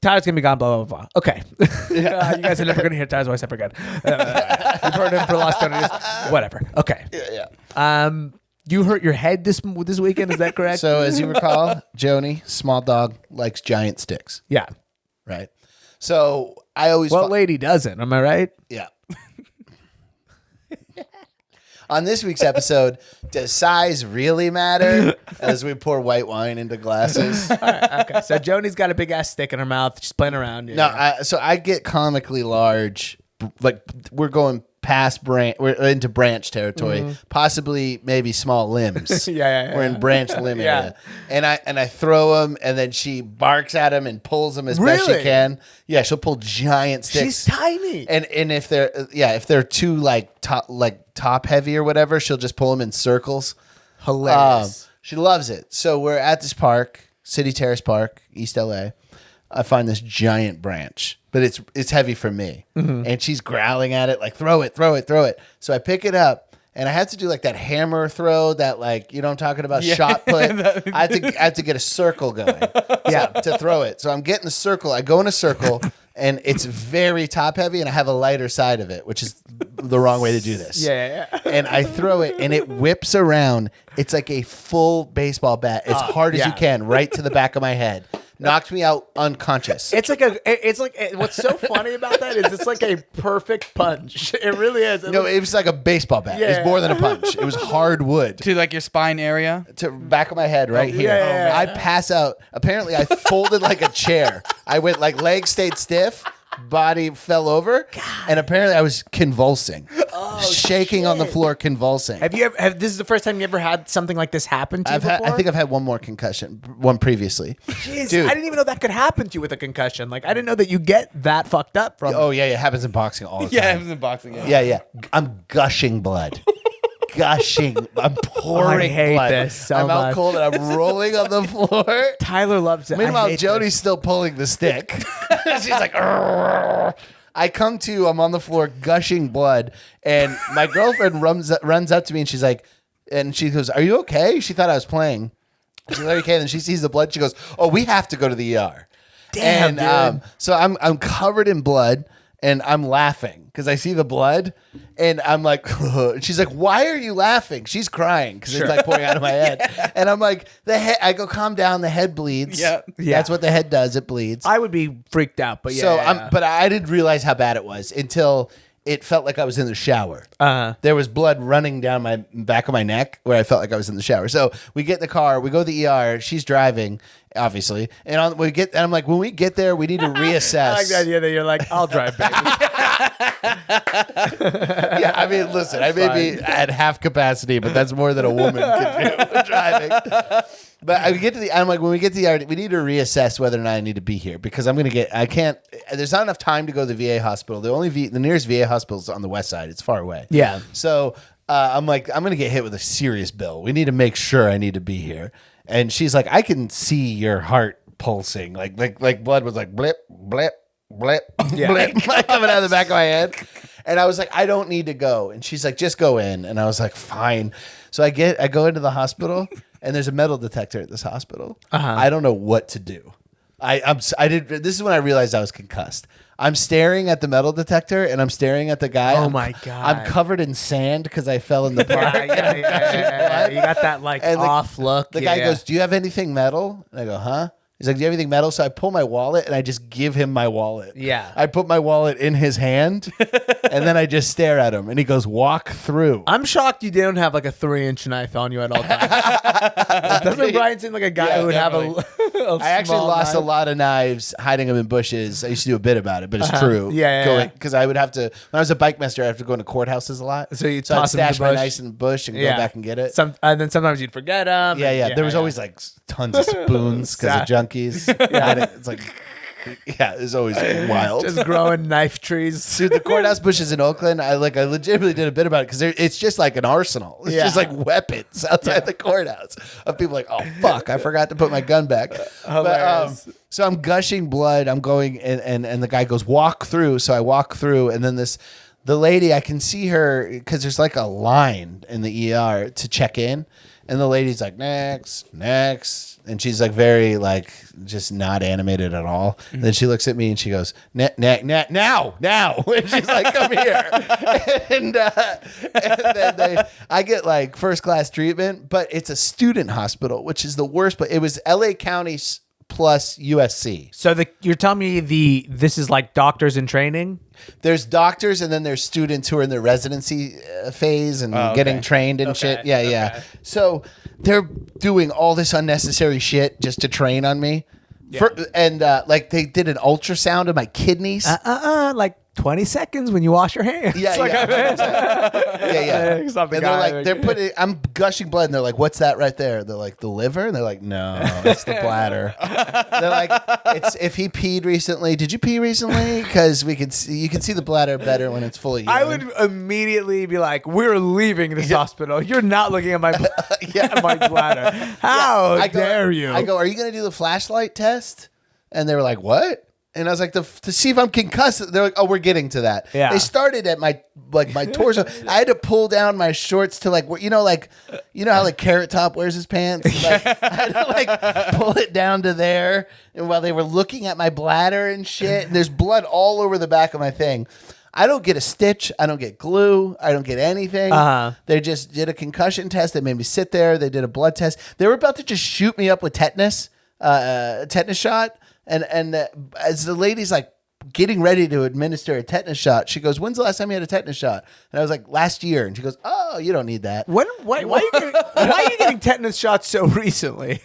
Tyler's gonna be gone. Blah blah blah. Okay. You guys are never gonna hear Tyler's voice ever again. You've heard him for the last 20 years. Whatever. Okay.
Yeah.
You hurt your head this weekend. Is that correct?
So as you recall, Joni, small dog, likes giant sticks,
yeah.
right? So I always
What lady doesn't? Am I right?
yeah. On this week's episode, does size really matter? As we pour white wine into glasses.
Okay. So Joni's got a big ass stick in her mouth. She's playing around.
No, I get comically large. Like we're going past branch, we're into branch territory. Possibly maybe small limbs.
Yeah.
We're in branch limb
Yeah.
area, and I throw them, and then she barks at them and pulls them as best
Really?
she can. Yeah, she'll pull giant sticks.
She's tiny.
And if they're too top heavy or whatever, she'll just pull them in circles.
Hilarious.
She loves it. So we're at this park, City Terrace Park, East LA. I find this giant branch, but it's heavy for me. And she's growling at it like, throw it. So I pick it up, and I have to do like that hammer throw, that like, you know what I'm talking about, shot put. I have to get a circle going to throw it. So I'm getting the circle. I go in a circle, and it's very top heavy, and I have a lighter side of it, which is the wrong way to do this.
Yeah.
And I throw it, and it whips around. It's like a full baseball bat, as hard as you can, right to the back of my head. Knocked me out unconscious.
It's like what's so funny about that is it's like a perfect punch. It really is.
No, it was like a baseball bat. It was more than a punch. It was hard wood.
To like your spine area.
To back of my head right here.
yeah.
I pass out. Apparently, I folded like a chair. I went like legs stayed stiff, body fell over, and apparently I was convulsing. Shaking on the floor, convulsing.
Have you ever? This is the first time you ever had something like this happen to you before?
I think I've had one more concussion, one previously.
Jeez,
Dude.
I didn't even know that could happen to you with a concussion. Like, I didn't know that you get that fucked up from.
Oh yeah, it happens in boxing all the time.
Yeah, it was in boxing.
Yeah. I'm gushing blood. I'm pouring
I hate
blood.
this so
I'm out
much.
cold and I'm rolling on the floor.
Tyler loves it.
Meanwhile,
I hate
Jodi's
this.
still pulling the stick. She's like, "Arrgh." I come to, I'm on the floor gushing blood, and my girlfriend runs up to me, and she's like, and she goes, "Are you okay?" She thought I was playing. She's like, "Okay." Then she sees the blood. She goes, "Oh, we have to go to the ER."
Damn,
and
dude.
so I'm covered in blood, and I'm laughing because I see the blood, and I'm like, and she's like, "Why are you laughing?" She's crying because it's like pouring out of my head, and I'm like, the head. I go, "Calm down. The head bleeds."
Yeah.
That's what the head does. It bleeds.
I would be freaked out, but yeah.
So
yeah.
but I didn't realize how bad it was until it felt like I was in the shower. There was blood running down my back of my neck where I felt like I was in the shower. So we get in the car, we go to the ER. She's driving, obviously, and I'm like, when we get there, we need to reassess.
I like the idea that you're like, I'll drive baby.
Yeah, I mean, listen, I may be at half capacity, but that's more than a woman can do driving. But I'm like, when we get to the ER, we need to reassess whether or not I need to be here because there's not enough time to go to the VA hospital. The nearest VA hospital is on the west side. It's far away.
Yeah.
So I'm like, I'm going to get hit with a serious bill. We need to make sure I need to be here. And she's like, I can see your heart pulsing, like blood was like blip, blip, blip,
Yeah.
blip, like coming out of the back of my head. And I was like, I don't need to go. And she's like, just go in. And I was like, fine. So I go into the hospital, and there's a metal detector at this hospital. I don't know what to do. This is when I realized I was concussed. I'm staring at the metal detector, and I'm staring at the guy.
Oh my God.
I'm covered in sand because I fell in the park.
Yeah. You got that like
And
off look.
The guy goes, do you have anything metal? And I go, huh? He's like, do you have anything metal? So I pull my wallet and I just give him my wallet.
Yeah.
I put my wallet in his hand and then I just stare at him and he goes, walk through.
I'm shocked you didn't have like a 3-inch knife on you at all times. Doesn't Brian seem like a guy who would have a
I actually
small
lost
knife?
a lot of knives hiding them in bushes. I used to do a bit about it, but it's true.
Yeah.
Because I would have to, when I was a bike master, I have to go into courthouses a lot.
So you
I'd
toss them in the
stash my
bush?
knives in the bush and go back and get it.
And then sometimes you'd forget them.
Yeah. There was always like tons of spoons because of junkies. It's like, yeah, it's always wild.
Just growing knife trees.
Dude, the courthouse bushes in Oakland, I legitimately did a bit about it because it's just like an arsenal. It's just like weapons outside the courthouse of people like, oh fuck, I forgot to put my gun back. But, so I'm gushing blood. I'm going and the guy goes, walk through. So I walk through, and then the lady, I can see her because there's like a line in the ER to check in, and the lady's like, next. And she's like very like just not animated at all. And then she looks at me and she goes, now. And she's like, come here. and then I get like first class treatment, but it's a student hospital, which is the worst. But it was LA County plus USC.
So you're telling me this is like doctors in training?
There's doctors and then there's students who are in their residency phase and getting trained and shit. Yeah. So they're doing all this unnecessary shit just to train on me. Yeah. Like they did an ultrasound of my kidneys.
Like 20 seconds when you wash your hands.
Yeah. And they're putting, I'm gushing blood and they're like, what's that right there? They're like, the liver? And they're like, no, it's the bladder. They're like, it's if he peed recently. Did you pee recently? Because you can see the bladder better when it's fully urine.
I would immediately be like, we're leaving this hospital. You're not looking at my my bladder. How dare you?
I go, are you going to do the flashlight test? And they were like, what? And I was like, to see if I'm concussed. They're like, oh, we're getting to that. Yeah. They started at my torso. I had to pull down my shorts to like how like Carrot Top wears his pants. Like, I had to like pull it down to there. And while they were looking at my bladder and shit, and there's blood all over the back of my thing. I don't get a stitch. I don't get glue. I don't get anything. They just did a concussion test. They made me sit there. They did a blood test. They were about to just shoot me up with tetanus shot. And as the lady's like getting ready to administer a tetanus shot, she goes, when's the last time you had a tetanus shot? And I was like, last year. And she goes, oh, you don't need that.
Why are you getting tetanus shots so recently?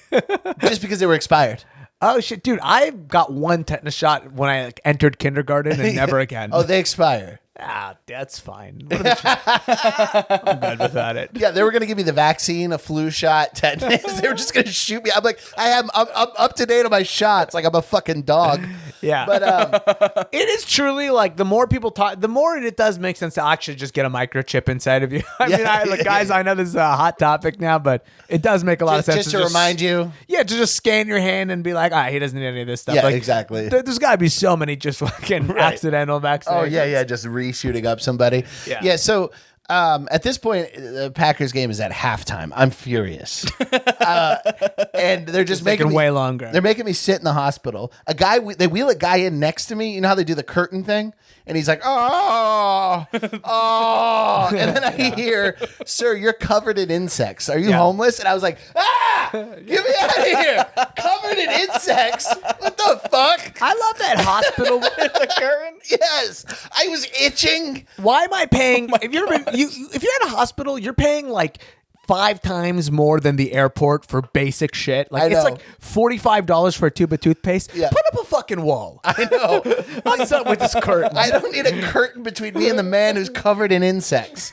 Just because they were expired.
Oh shit, dude! I got one tetanus shot when I entered kindergarten and never again.
Oh, they expire.
That's fine. I'm good without it.
Yeah, they were going to give me the vaccine, a flu shot, tetanus. They were just going to shoot me. I'm like, I'm up to date on my shots. Like I'm a fucking dog.
Yeah.
But
it is truly like the more people talk, the more it does make sense to actually just get a microchip inside of you. Guys, I know this is a hot topic now, but it does make a lot of sense.
Just to remind you.
Yeah, to just scan your hand and be like, he doesn't need any of this stuff.
Yeah,
like,
exactly.
There's got to be so many just fucking accidental vaccinations.
Oh, yeah, just shooting up somebody. Yeah, so at this point, the Packers game is at halftime. I'm furious. And they're just making
way longer.
They're making me sit in the hospital. They wheel a guy in next to me. You know how they do the curtain thing? And he's like, oh. And then I hear, sir, you're covered in insects. Are you homeless? And I was like, get me out of here. Covered in insects. What the fuck?
I love that hospital.
The curtain? Yes. I was itching.
Why am I paying? If you're at a hospital, you're paying like 5 times more than the airport for basic shit. Like it's like $45 for a tube of toothpaste. Yeah. Put up a fucking wall.
I know.
What's up with this curtain?
I don't need a curtain between me and the man who's covered in insects.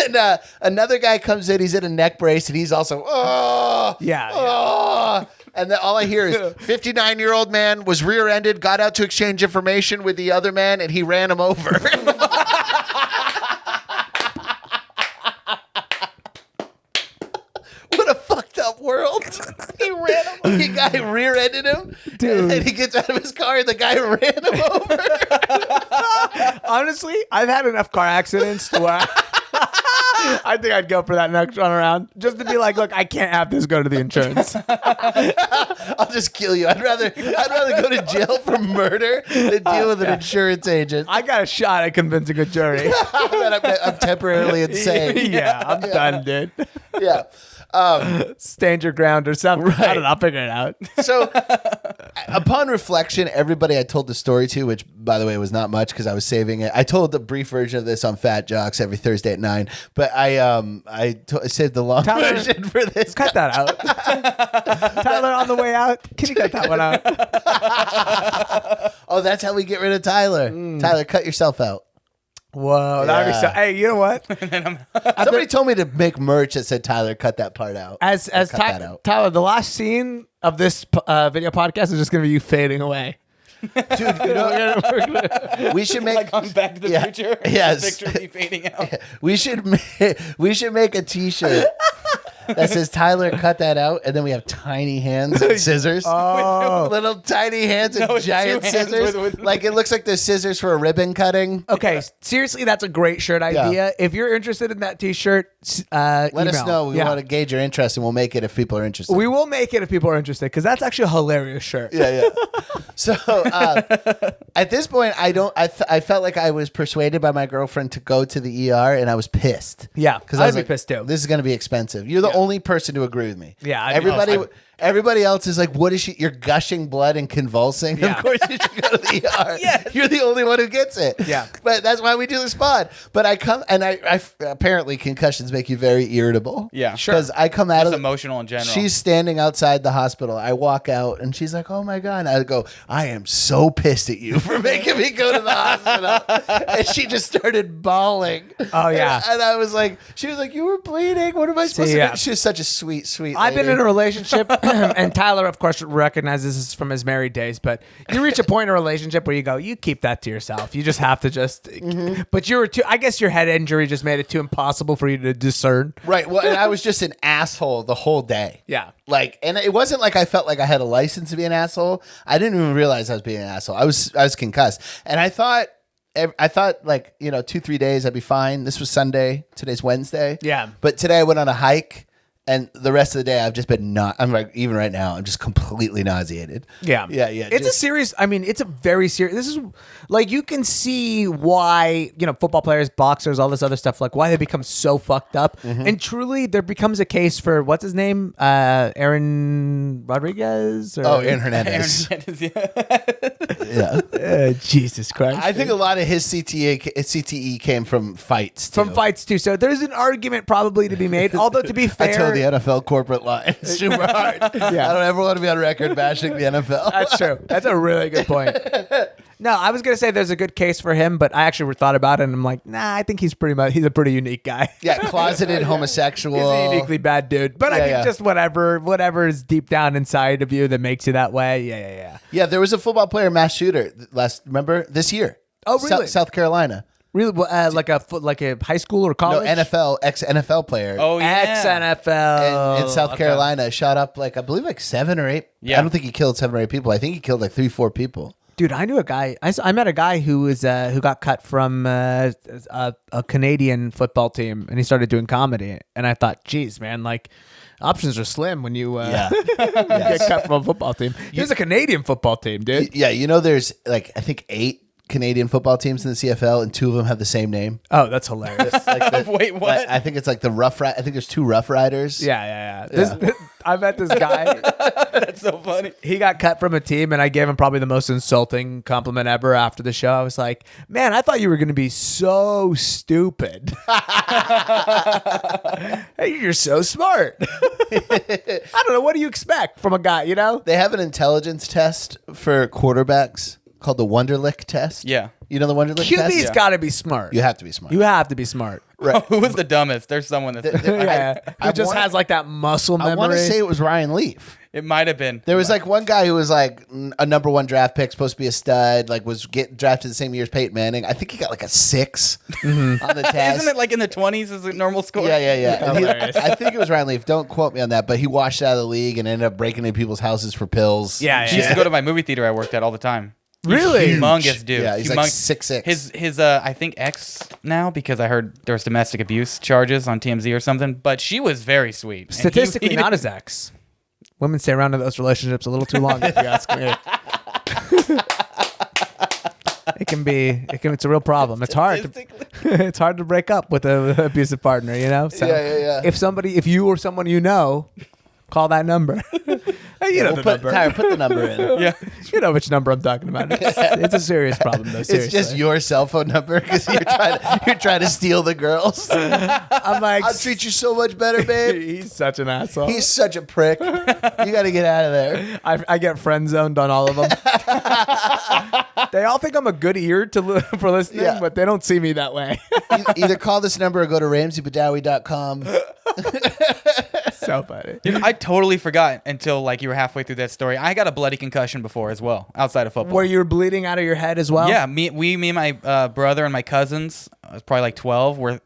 And another guy comes in. He's in a neck brace, and he's also And then all I hear is 59-year-old man was rear-ended, got out to exchange information with the other man, and he ran him over. What a fucked up world. He ran him. The guy rear-ended him.
Dude.
And then he gets out of his car and the guy ran him over.
Honestly, I've had enough car accidents to where I think I'd go for that next run around just to be like, look, I can't have this go to the insurance.
I'll just kill you. I'd rather go to jail for murder than deal with an insurance agent.
I got a shot at convincing a jury.
I'm temporarily insane.
Yeah, I'm done, dude.
Yeah.
Stand your ground or something.
Right.
I don't know. I'll figure it out.
So, upon reflection, everybody I told the story to, which by the way was not much because I was saving it. I told the brief version of this on Fat Jocks every Thursday at 9, but I saved the long version for this.
Cut that out. Tyler, on the way out, can you cut that one out?
Oh, that's how we get rid of Tyler. Tyler, cut yourself out.
Whoa, that would be so. Hey, you know what?
Somebody told me to make merch that said, Tyler, cut that part out.
As Tyler, the last scene of this video podcast is just going to be you fading away.
Dude, you know, we should make
Like on Back to the Future.
Yes.
Picture of me fading out.
We should make a T-shirt that says Tyler, cut that out, and then we have tiny hands and scissors.
Oh.
Little tiny hands and
No, it's
giant
2 hands
scissors.
with-
Like it looks like there's scissors for a ribbon cutting.
Okay, seriously, that's a great shirt idea. If you're interested in that T-shirt,
Let us
email.
know. We
Yeah.
want to gauge your interest, and we'll make it if people are interested.
We will make it if people are interested because that's actually a hilarious shirt.
Yeah. So at this point, I felt like I was persuaded by my girlfriend to go to the ER, and I was pissed.
Yeah,
because
I'd
I was
be
like,
pissed too.
This is going to be expensive. You're the only person to agree with me.
Yeah,
everybody else is like, "What is she? You're gushing blood and convulsing.
Yeah.
Of course you should go to the ER.
Yes.
You're the only one who gets it.
Yeah.
but that's why we do this pod. But I come and I apparently concussions make you very irritable.
Yeah. Sure.
Because I come out
Just
of
emotional in general.
She's standing outside the hospital. I walk out and she's like, "Oh my God." And I go, "I am so pissed at you for making me go to the hospital." And she just started bawling.
Oh, yeah.
And I was like, she was like, "You were bleeding. What am I supposed to do?" She was such a sweet
I've been
lady.
in a relationship, and Tyler, of course, recognizes this from his married days. But you reach a point in a relationship where you go, you keep that to yourself. You just have to just. But you were too. I guess your head injury just made it too impossible for you to discern.
Right. Well, and I was just an asshole the whole day.
Yeah.
Like, and it wasn't like I felt like I had a license to be an asshole. I didn't even realize I was being an asshole. I was concussed, and I thought like 2-3 days I'd be fine. This was Sunday. Today's Wednesday.
Yeah.
But today I went on a hike. And the rest of the day, I've just been I'm like, even right now, I'm just completely nauseated.
Yeah. It's a serious, it's a very serious, this is like, you can see why, football players, boxers, all this other stuff, like why they become so fucked up. And truly, there becomes a case for, what's his name? Aaron Rodriguez?
Aaron Hernandez. Yeah.
Jesus Christ.
I think a lot of his CTE came from fights, too.
From fights, too. So there's an argument probably to be made. Although, to be fair,
I told the NFL corporate line super hard. I don't ever want to be on record bashing the NFL.
That's true. That's a really good point. No, I was gonna say there's a good case for him, but I actually thought about it and I'm like, nah, I think he's a pretty unique guy.
Yeah, closeted homosexual.
He's a uniquely bad dude. But just whatever is deep down inside of you that makes you that way. Yeah.
Yeah, there was a football player mass shooter remember this year.
Oh, really?
South Carolina.
Really, like a high school or
No,
college?
NFL, ex-NFL player.
Oh, yeah.
Ex-NFL.
In South Carolina, shot up I believe 7 or 8.
Yeah.
I don't think he killed 7 or 8 people. I think he killed 3-4 people.
Dude, I knew a guy. I met a guy who got cut from a Canadian football team, and he started doing comedy. And I thought, geez, man, like options are slim when you get cut from a football team. Here's a Canadian football team, dude.
Yeah, there's I think 8 Canadian football teams in the CFL, and 2 of them have the same name.
Oh, that's hilarious.
Wait, what?
I think it's like the Rough Riders. I think there's 2 Rough Riders.
Yeah. I met this guy.
That's so funny.
He got cut from a team, and I gave him probably the most insulting compliment ever after the show. I was like, man, I thought you were going to be so stupid. Hey, you're so smart. I don't know. What do you expect from a guy,
They have an intelligence test for quarterbacks called the Wonderlic test.
Yeah.
You know the Wonderlic test?
QB's got to be smart.
You have to be smart.
You have to be smart.
Right.
Who was the dumbest? There's someone that's.
Yeah,
I
who just
wanna-
has like that muscle memory.
I want to say it was Ryan Leaf.
It might have been.
There was like one guy who was like a number 1 draft pick, supposed to be a stud, like was getting drafted the same year as Peyton Manning. I think he got like a 6 on the test.
Isn't it like in the 20s is a normal score?
Yeah. And
Hilarious.
I think it was Ryan Leaf. Don't quote me on that, but he washed out of the league and ended up breaking into people's houses for pills.
Yeah,
She used to go to my movie theater I worked at all the time.
Really?
Humongous dude.
Yeah, he's like 6'6".
His I think ex now, because I heard there was domestic abuse charges on TMZ or something, but she was very sweet. And
Statistically,
he-
not his ex. Women stay around in those relationships a little too long, if you ask me. It's a real problem. It's hard. It's hard to break up with an abusive partner, you know? So
Yeah.
if you or someone you know, call that number. You know the number.
Tyler, put the number in.
Yeah.
You know which number I'm talking about. It's a serious problem, though. Seriously.
It's just your cell phone number because you're trying to steal the girls.
I'm like,
I'll treat you so much better, babe.
he's such an asshole.
He's such a prick. You got to get out of there.
I get friend zoned on all of them. They all think I'm a good ear for listening,
Yeah.
but they don't see me that way.
Either call this number or go to RamseyBadawi.com.
So funny.
Dude, I totally forgot until like you were halfway through that story. I got a bloody concussion before as well, outside of football.
Where you were bleeding out of your head as well?
Yeah, me and my brother and my cousins, I was probably like 12, were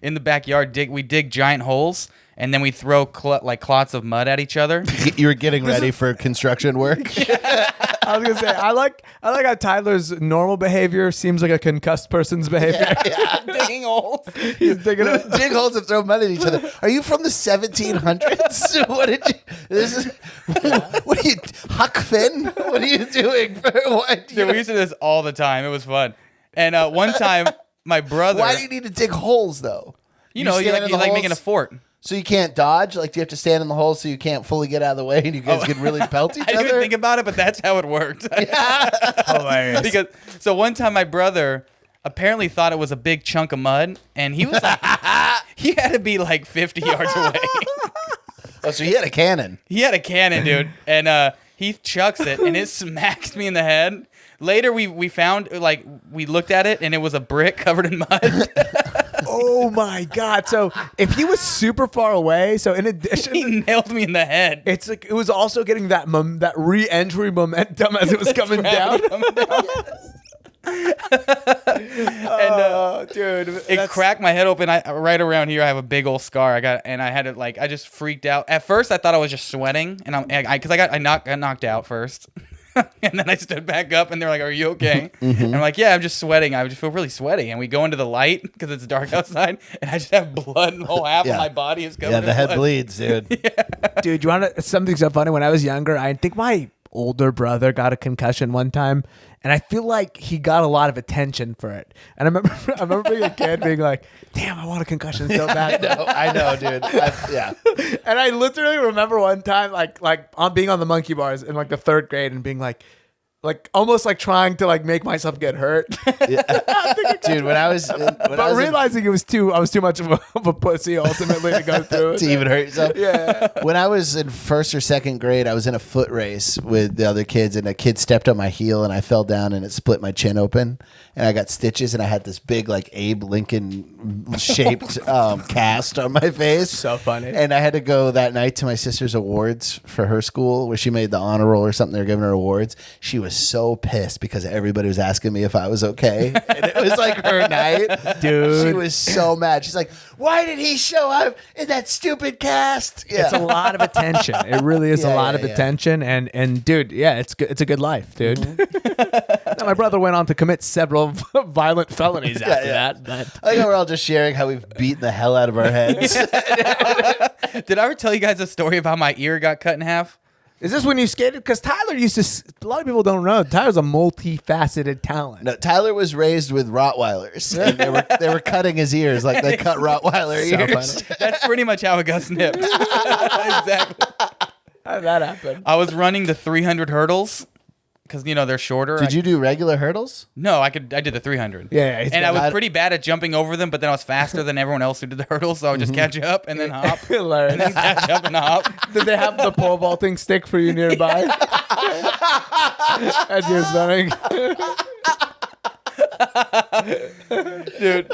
in the backyard. We dig giant holes, and then we throw clots of mud at each other.
You were getting ready for construction work.
I was gonna say I like how Tyler's normal behavior seems like a concussed person's behavior.
Digging holes.
He's digging up.
Dig holes and throw mud at each other. Are you from the 1700s? What did you? What are you, Huck Finn? What are you doing?
Dude, we used to do this all the time. It was fun. And one time, my brother.
Why do you need to dig holes though?
You know,
stand in
you
the
like making a
holes?
fort.
So you can't dodge? Like, do you have to stand in the hole so you can't fully get out of the way and you guys can really pelt each
I
other?
didn't think about it, but that's how it worked.
Hilarious.
So one time, my brother apparently thought it was a big chunk of mud, and he was like, he had to be like 50 yards away.
Oh, so he had a cannon.
He had a cannon, dude, and he chucks it, and it smacks me in the head. Later, we found, like, we looked at it, and it was a brick covered in mud.
Oh my god! So if he was super far away, so in addition,
He nailed me in the head.
it's like it was also getting that that re-entry momentum as it was coming down. Dude,
It cracked my head open. Right around here, I have a big old scar. I had it like I just freaked out. At first, I thought I was just sweating, and I got knocked out first, and then I stood back up, and they're like, "Are you okay?" And I'm like, "Yeah, I'm just sweating. I just feel really sweaty." And we go into the light because it's dark outside, and I just have blood, and the whole half
Yeah.
of my body is covered.
Yeah,
in
the head
blood.
bleeds, dude.
Dude, you want to something so funny? When I was younger, I think my older brother got a concussion one time, and I feel like he got a lot of attention for it. And I remember being a kid being like, "Damn, I want a concussion so bad."
I know, dude. Yeah.
And I literally remember one time, like on being on the monkey bars in like the 3rd grade, and being like almost like trying to like make myself get hurt,
Dude, when I was
but realizing I was too much of a pussy ultimately to go through it.
to even hurt yourself.
Yeah.
When I was in 1st or 2nd grade, I was in a foot race with the other kids, and a kid stepped on my heel, and I fell down, and it split my chin open, and I got stitches, and I had this big like Abe Lincoln shaped cast on my face.
So funny.
And I had to go that night to my sister's awards for her school, where she made the honor roll or something. They were giving her awards. She was so pissed because everybody was asking me if I was okay, and it was like her night,
Dude.
She was so mad. She's like, "Why did he show up in that stupid cast?" Yeah.
It's a lot of attention. It really is
Yeah,
a lot
yeah,
of
yeah.
attention, and dude, yeah, it's a good life, dude.
Mm-hmm.
Now, my brother went on to commit several violent felonies after
yeah.
that. But
I think we're all just sharing how we've beaten the hell out of our heads.
Did I ever tell you guys a story about my ear got cut in half?
is this when you skated? Because Tyler used to. A lot of people don't know. Tyler's a multifaceted talent.
No, Tyler was raised with Rottweilers, and they were cutting his ears like they cut Rottweiler
So
ears.
funny.
That's pretty much how it got snipped. Exactly.
How did that happen?
I was running the 300 hurdles because they're shorter.
Did you do regular hurdles?
No, I did the 300.
Yeah, he's
And I
got
was
that.
pretty bad at jumping over them, but then I was faster than everyone else who did the hurdles, so I would just catch up and then hop,
hilarious.
and then catch up and hop.
Did they have the pole vaulting stick for you nearby? As you was running.
Dude.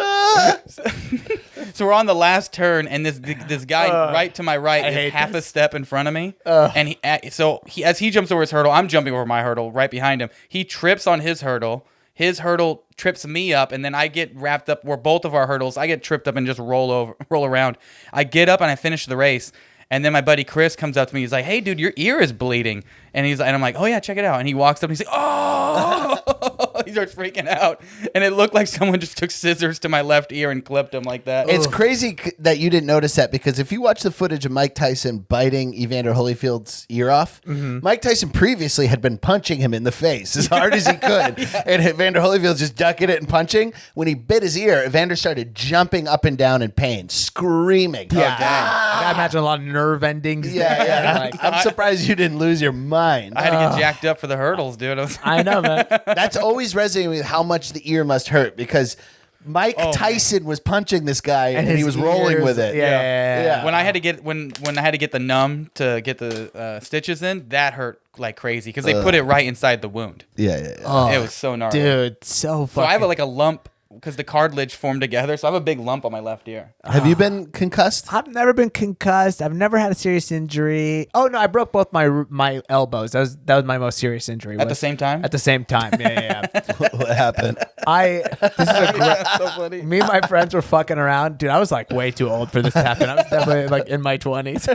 So we're on the last turn, and this guy right to my right is half a step in front of me, and he as he jumps over his hurdle, I'm jumping over my hurdle right behind him. He trips on his hurdle. His hurdle trips me up, and then I get wrapped up where both of our hurdles. I get tripped up and just roll around. I get up and I finish the race. And then my buddy Chris comes up to me. He's like, "Hey, dude, your ear is bleeding." And I'm like, "Oh yeah, check it out." And he walks up and he's like, "Oh!" He starts freaking out, and it looked like someone just took scissors to my left ear and clipped him like that.
It's crazy that you didn't notice that, because if you watch the footage of Mike Tyson biting Evander Holyfield's ear off, Mike Tyson previously had been punching him in the face as hard as he could, and Evander Holyfield just ducking it and punching. When he bit his ear, Evander started jumping up and down in pain, screaming.
Yeah, I imagine a lot of nerve endings.
Yeah. I'm surprised you didn't lose your mind.
I had to get jacked up for the hurdles, dude.
I know, man.
That's always resonating with how much the ear must hurt, because Mike Tyson was punching this guy and he was rolling with it.
Yeah.
When I had to get the numb to get the stitches in, that hurt like crazy because they put it right inside the wound.
Yeah.
Oh,
it was so gnarly,
dude. So fucking.
So I have a lump because the cartilage formed together. So I have a big lump on my left ear.
Have you been concussed?
I've never been concussed. I've never had a serious injury. Oh no, I broke both my elbows. That was my most serious injury.
At the same time?
At the same time. Yeah.
What happened?
This is a great. So funny. Me and my friends were fucking around, dude. I was like way too old for this to happen. I was definitely like in my 20s.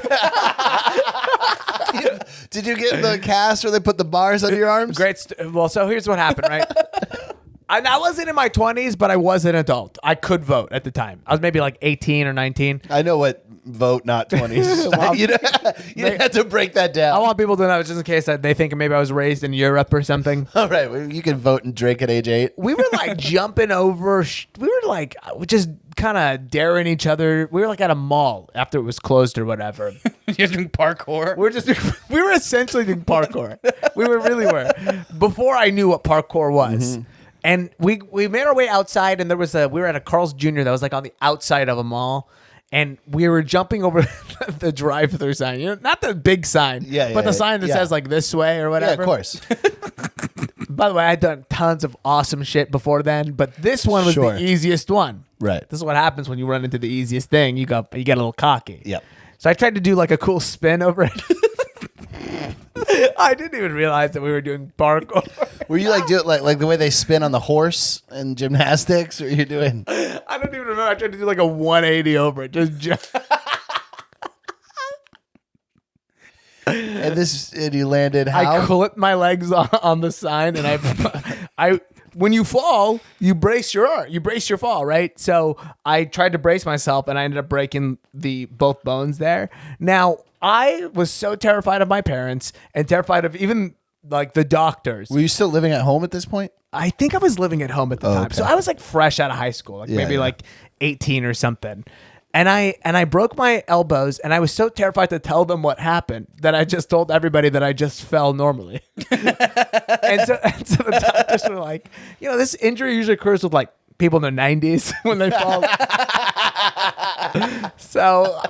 Did you get the cast where they put the bars under your arms?
Well, so here's what happened, right? I wasn't in my 20s, but I was an adult. I could vote at the time. I was maybe like 18 or 19.
I know what vote, not 20s. Well, you didn't have to break that down.
I want people to know, just in case that they think maybe I was raised in Europe or something.
All right, well, you can vote and drink at age 8.
We were like jumping over. We were like just kind of daring each other. We were like at a mall after it was closed or whatever.
You're doing parkour?
We were essentially doing parkour. We really were. Before I knew what parkour was. Mm-hmm. And we made our way outside, and we were at a Carl's Jr. that was like on the outside of a mall, and we were jumping over the drive-through sign, not the big sign, but the sign that says like this way or whatever.
Yeah, of course.
By the way, I'd done tons of awesome shit before then, but this one was the easiest one.
Right.
This is what happens when you run into the easiest thing. You get a little cocky.
Yep.
So I tried to do like a cool spin over it. I didn't even realize that we were doing parkour.
Were you like doing like the way they spin on the horse in gymnastics? Or you doing?
I don't even remember. I tried to do like a 180 over it.
And you landed how?
I clipped my legs on the sign, and I when you fall, you brace your fall, right? So I tried to brace myself, and I ended up breaking both bones there. Now I was so terrified of my parents and terrified of even like the doctors.
Were you still living at home at this point?
I think I was living at home at the time.
Okay.
So I was like fresh out of high school, like 18 or something. And I broke my elbows, and I was so terrified to tell them what happened that I just told everybody that I just fell normally. and so the doctors were like, this injury usually occurs with like people in their 90s when they fall. So,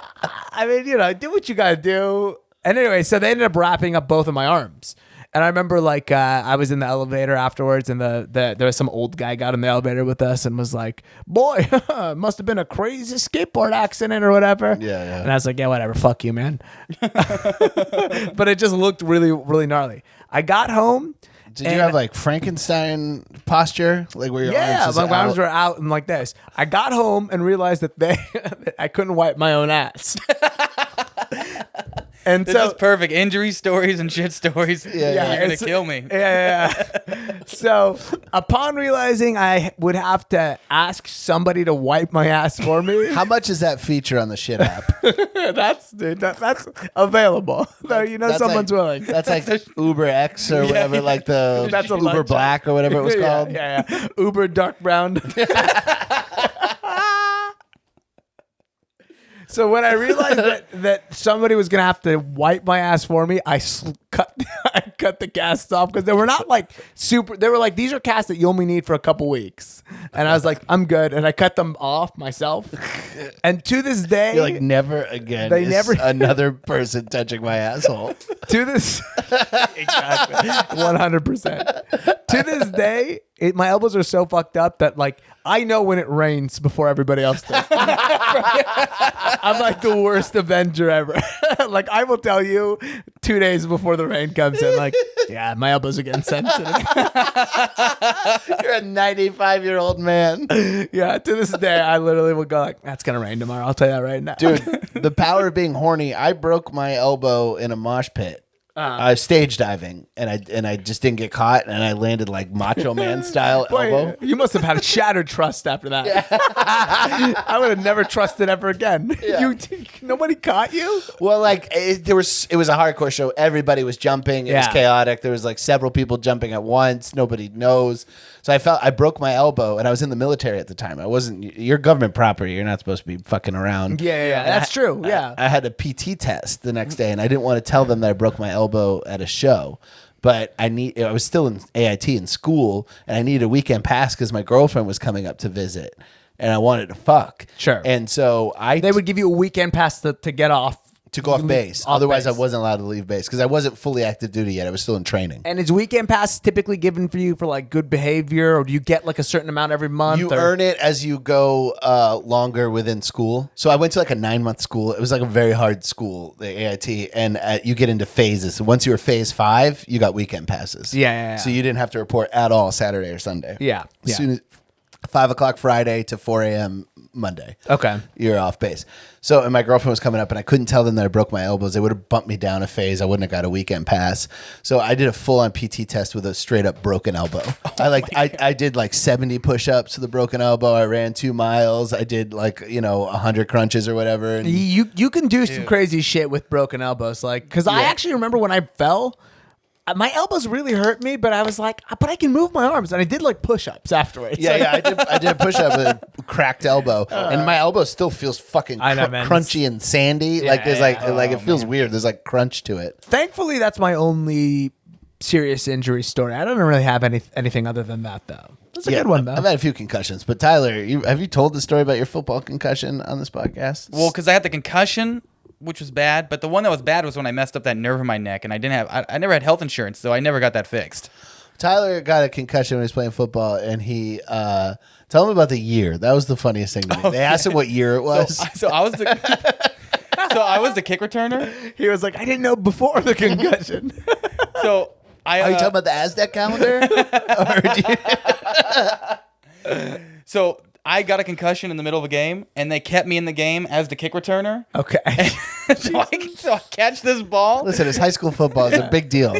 I mean, do what you gotta do. And anyway, so they ended up wrapping up both of my arms. And I remember like I was in the elevator afterwards, and there was some old guy got in the elevator with us and was like, "Boy, must have been a crazy skateboard accident or whatever."
Yeah.
And I was like, "Yeah, whatever, fuck you, man." But it just looked really, really gnarly. I got home.
Did you have like Frankenstein posture, like where your arms?
Yeah, my arms were out and like this. I got home and realized that I couldn't wipe my own ass. And
this is perfect. Injury stories and shit stories.
Yeah.
You're going to kill me.
Yeah. So upon realizing I would have to ask somebody to wipe my ass for me.
How much is that feature on the shit app?
That's available. That's someone's
like,
willing.
That's like Uber X or whatever, like the
That's
Uber Black or whatever it was called.
Yeah. Uber dark brown. So when I realized that somebody was gonna have to wipe my ass for me, I cut the casts off because they were not like super. They were like, these are casts that you only need for a couple weeks, and I was like, I'm good, and I cut them off myself. And to this day,
you're like, never again. Another person touching my asshole.
To this, exactly, 100%. To this day, my elbows are so fucked up that like I know when it rains before everybody else does. I'm like the worst Avenger ever. Like I will tell you 2 days before the rain comes in, like, yeah, my elbows are getting sensitive.
You're a 95-year-old man.
Yeah, to this day, I literally will go like, that's gonna rain tomorrow. I'll tell you that right now.
Dude, the power of being horny. I broke my elbow in a mosh pit. I was stage diving, and I just didn't get caught, and I landed like Macho Man style elbow.
You must have had shattered trust after that. Yeah. I would have never trusted ever again.
Yeah.
Nobody caught you?
Well, like it was a hardcore show. Everybody was jumping. It was chaotic. There was like several people jumping at once. Nobody knows. So I broke my elbow, and I was in the military at the time. I wasn't. You're government property. You're not supposed to be fucking around.
Yeah. That's true. Yeah.
I had a PT test the next day, and I didn't want to tell them that I broke my elbow at a show. But I was still in AIT in school, and I needed a weekend pass because my girlfriend was coming up to visit, and I wanted to fuck.
Sure.
And so
they would give you a weekend pass to get off.
To go off base. Otherwise, I wasn't allowed to leave base because I wasn't fully active duty yet. I was still in training.
And is weekend pass typically given for you for like good behavior, or do you get like a certain amount every month?
You earn it as you go longer within school. So I went to like a 9-month school. It was like a very hard school, the AIT, and you get into phases. So once you were phase 5, you got weekend passes.
Yeah.
So you didn't have to report at all Saturday or Sunday.
Yeah.
As soon as 5 o'clock Friday to 4 a.m. Monday.
Okay.
You're off base. So, and my girlfriend was coming up, and I couldn't tell them that I broke my elbows. They would have bumped me down a phase. I wouldn't have got a weekend pass. So I did a full-on PT test with a straight-up broken elbow. I did like 70 push-ups with a broken elbow. I ran 2 miles. I did like 100 crunches or whatever. And
you can do some crazy shit with broken elbows, like because I actually remember when I fell. My elbows really hurt me, but I was like, but I can move my arms, and I did like push-ups afterwards.
I did a push-up with a cracked elbow, and my elbow still feels fucking crunchy and sandy. Like there's it feels weird. There's like crunch to it.
Thankfully, that's my only serious injury story. I don't really have anything other than that though. That's a good one though.
I've had a few concussions, but Tyler, have you told the story about your football concussion on this podcast?
Well, because I had the concussion, which was bad, but the one that was bad was when I messed up that nerve in my neck, and I never had health insurance, so I never got that fixed.
Tyler got a concussion when he was playing football, and he tell him about the year. That was the funniest thing to me. They asked him what year it was.
So I was the kick returner.
He was like, I didn't know before the concussion.
So
are you talking about the Aztec calendar?
So I got a concussion in the middle of a game, and they kept me in the game as the kick returner.
Okay.
so I catch this ball.
Listen, it's high school football. It's a big deal.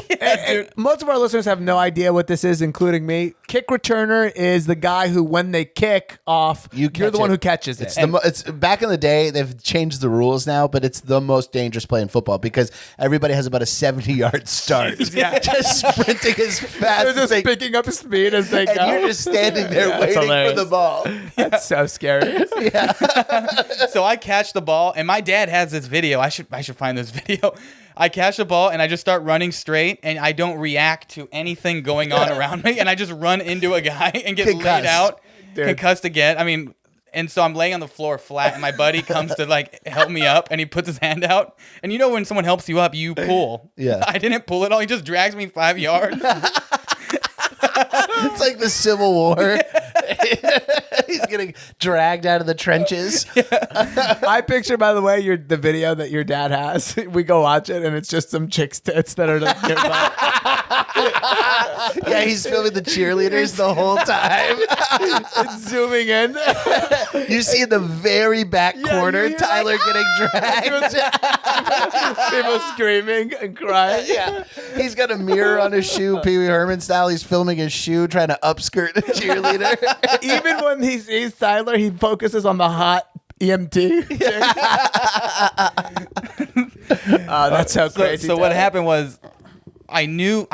Most of our listeners have no idea what this is, including me. Kick returner is the guy who, when they kick off, you're the one who catches it.
It's back in the day. They've changed the rules now, but it's the most dangerous play in football because everybody has about a 70-yard start. Just sprinting as fast as they
picking up speed as they go.
And you're just standing there waiting for the ball.
That's so scary.
So I catch the ball, and my dad has this video. I should find this video. I catch the ball, and I just start running straight, and I don't react to anything going on around me, and I just run into a guy and get laid out, concussed again. I mean, and so I'm laying on the floor flat, and my buddy comes to like help me up, and he puts his hand out, and when someone helps you up, you pull.
Yeah.
I didn't pull at all. He just drags me 5 yards.
It's like the Civil War. He's getting dragged out of the trenches.
I picture, by the way, the video that your dad has. We go watch it, and it's just some chick's tits that are like nearby.
Yeah, he's filming the cheerleaders the whole time.
It's zooming in.
You see in the very back corner Tyler getting dragged.
People screaming and crying.
Yeah. He's got a mirror on his shoe, Pee Wee Herman style. He's filming his shoe, trying to upskirt the cheerleader.
Even when he sees Tyler, he focuses on the hot EMT. That's so crazy.
So what happened was, I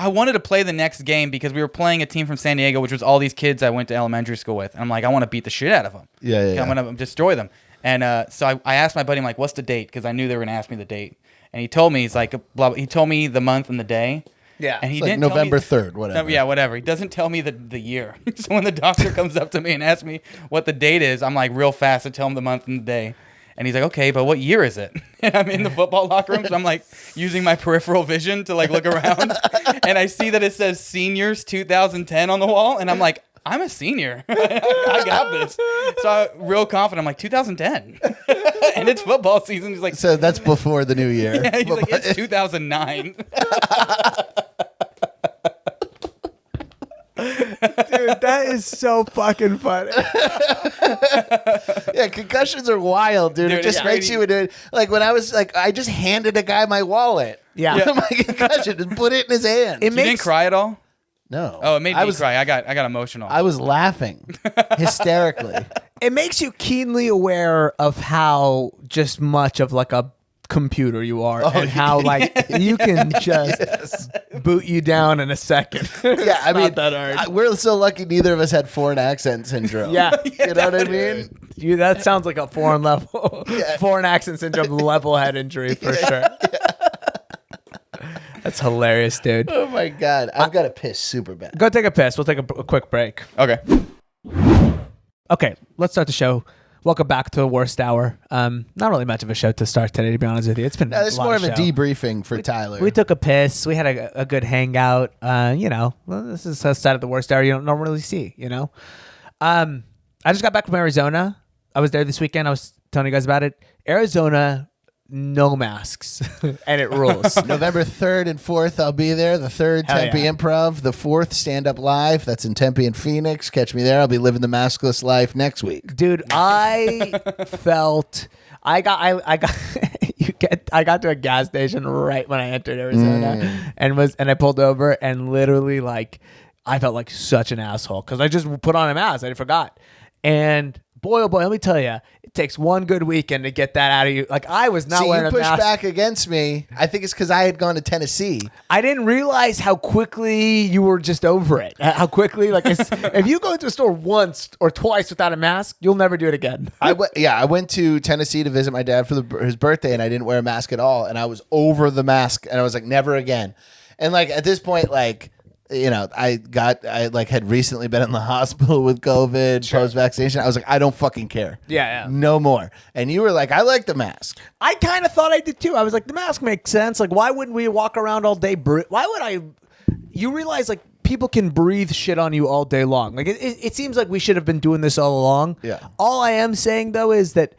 wanted to play the next game because we were playing a team from San Diego, which was all these kids I went to elementary school with. And I'm like, I want to beat the shit out of them.
Yeah.
I'm going to destroy them. And so I asked my buddy, I'm like, what's the date? Because I knew they were going to ask me the date. And he told me, he's like, blah, blah. He told me the month and the day.
Yeah.
And he
it's
didn't
like November
tell me,
3rd, whatever.
Yeah, whatever. He doesn't tell me the year. So when the doctor comes up to me and asks me what the date is, I'm like real fast to tell him the month and the day. And he's like, okay, but what year is it? And I'm in the football locker room, so I'm like using my peripheral vision to like look around, and I see that it says seniors 2010 on the wall, and I'm like, I'm a senior. I got this. So I'm real confident. I'm like, 2010. And it's football season. He's like,
So that's before the new year.
yeah, he's like, it's 2009.
Dude, that is so fucking funny.
Yeah, concussions are wild, dude. It
Dude,
just
it's
makes
crazy.
you like when I was like, I just handed a guy my wallet.
Yeah.
My concussion, just put it in his hand.
You didn't cry at all?
No.
Oh, it made
I
me
was,
cry. I got emotional.
I was laughing hysterically.
It makes you keenly aware of how just much of like a computer you are, and how like you can just boot you down in a second.
Yeah, I mean,
not that hard.
we're so lucky neither of us had foreign accent syndrome.
Yeah.
You know what I mean?
That sounds like a foreign level, foreign accent syndrome level head injury for sure. That's hilarious, dude.
Oh my God. I've got to piss super bad.
Go take a piss. We'll take a quick break.
Okay.
Okay, let's start the show. Welcome back to the worst hour. Not really much of a show to start today, to be honest with you. It's been
This is
lot
more of a
show.
debriefing for Tyler.
We took a piss. We had a good hangout. This is a side of the worst hour you don't normally see, I just got back from Arizona. I was there this weekend. I was telling you guys about it. Arizona, no masks, and it rules.
November 3rd and 4th, I'll be there. The 3rd,
Hell
Tempe
yeah.
Improv. The 4th, Stand Up Live. That's in Tempe and Phoenix. Catch me there. I'll be living the maskless life next week.
Dude, I got to a gas station right when I entered Arizona and I pulled over, and literally like I felt like such an asshole because I just put on a mask. I forgot. And boy, oh boy, let me tell you, it takes one good weekend to get that out of you. Like I was not
See,
wearing
you
a
pushed
mask.
back against me. I think it's because I had gone to Tennessee.
I didn't realize how quickly you were just over it. How quickly, like if you go into a store once or twice without a mask, you'll never do it again.
I went to Tennessee to visit my dad for his birthday, and I didn't wear a mask at all. And I was over the mask, and I was like, never again. And like at this point, like, I had recently been in the hospital with COVID, post-vaccination. I was like, I don't fucking care.
Yeah.
No more. And you were like, I like the mask.
I kind of thought I did too. I was like, the mask makes sense. Like, why wouldn't we walk around all day? Why would I? You realize, like, people can breathe shit on you all day long. Like, it seems like we should have been doing this all along.
Yeah.
All I am saying, though, is that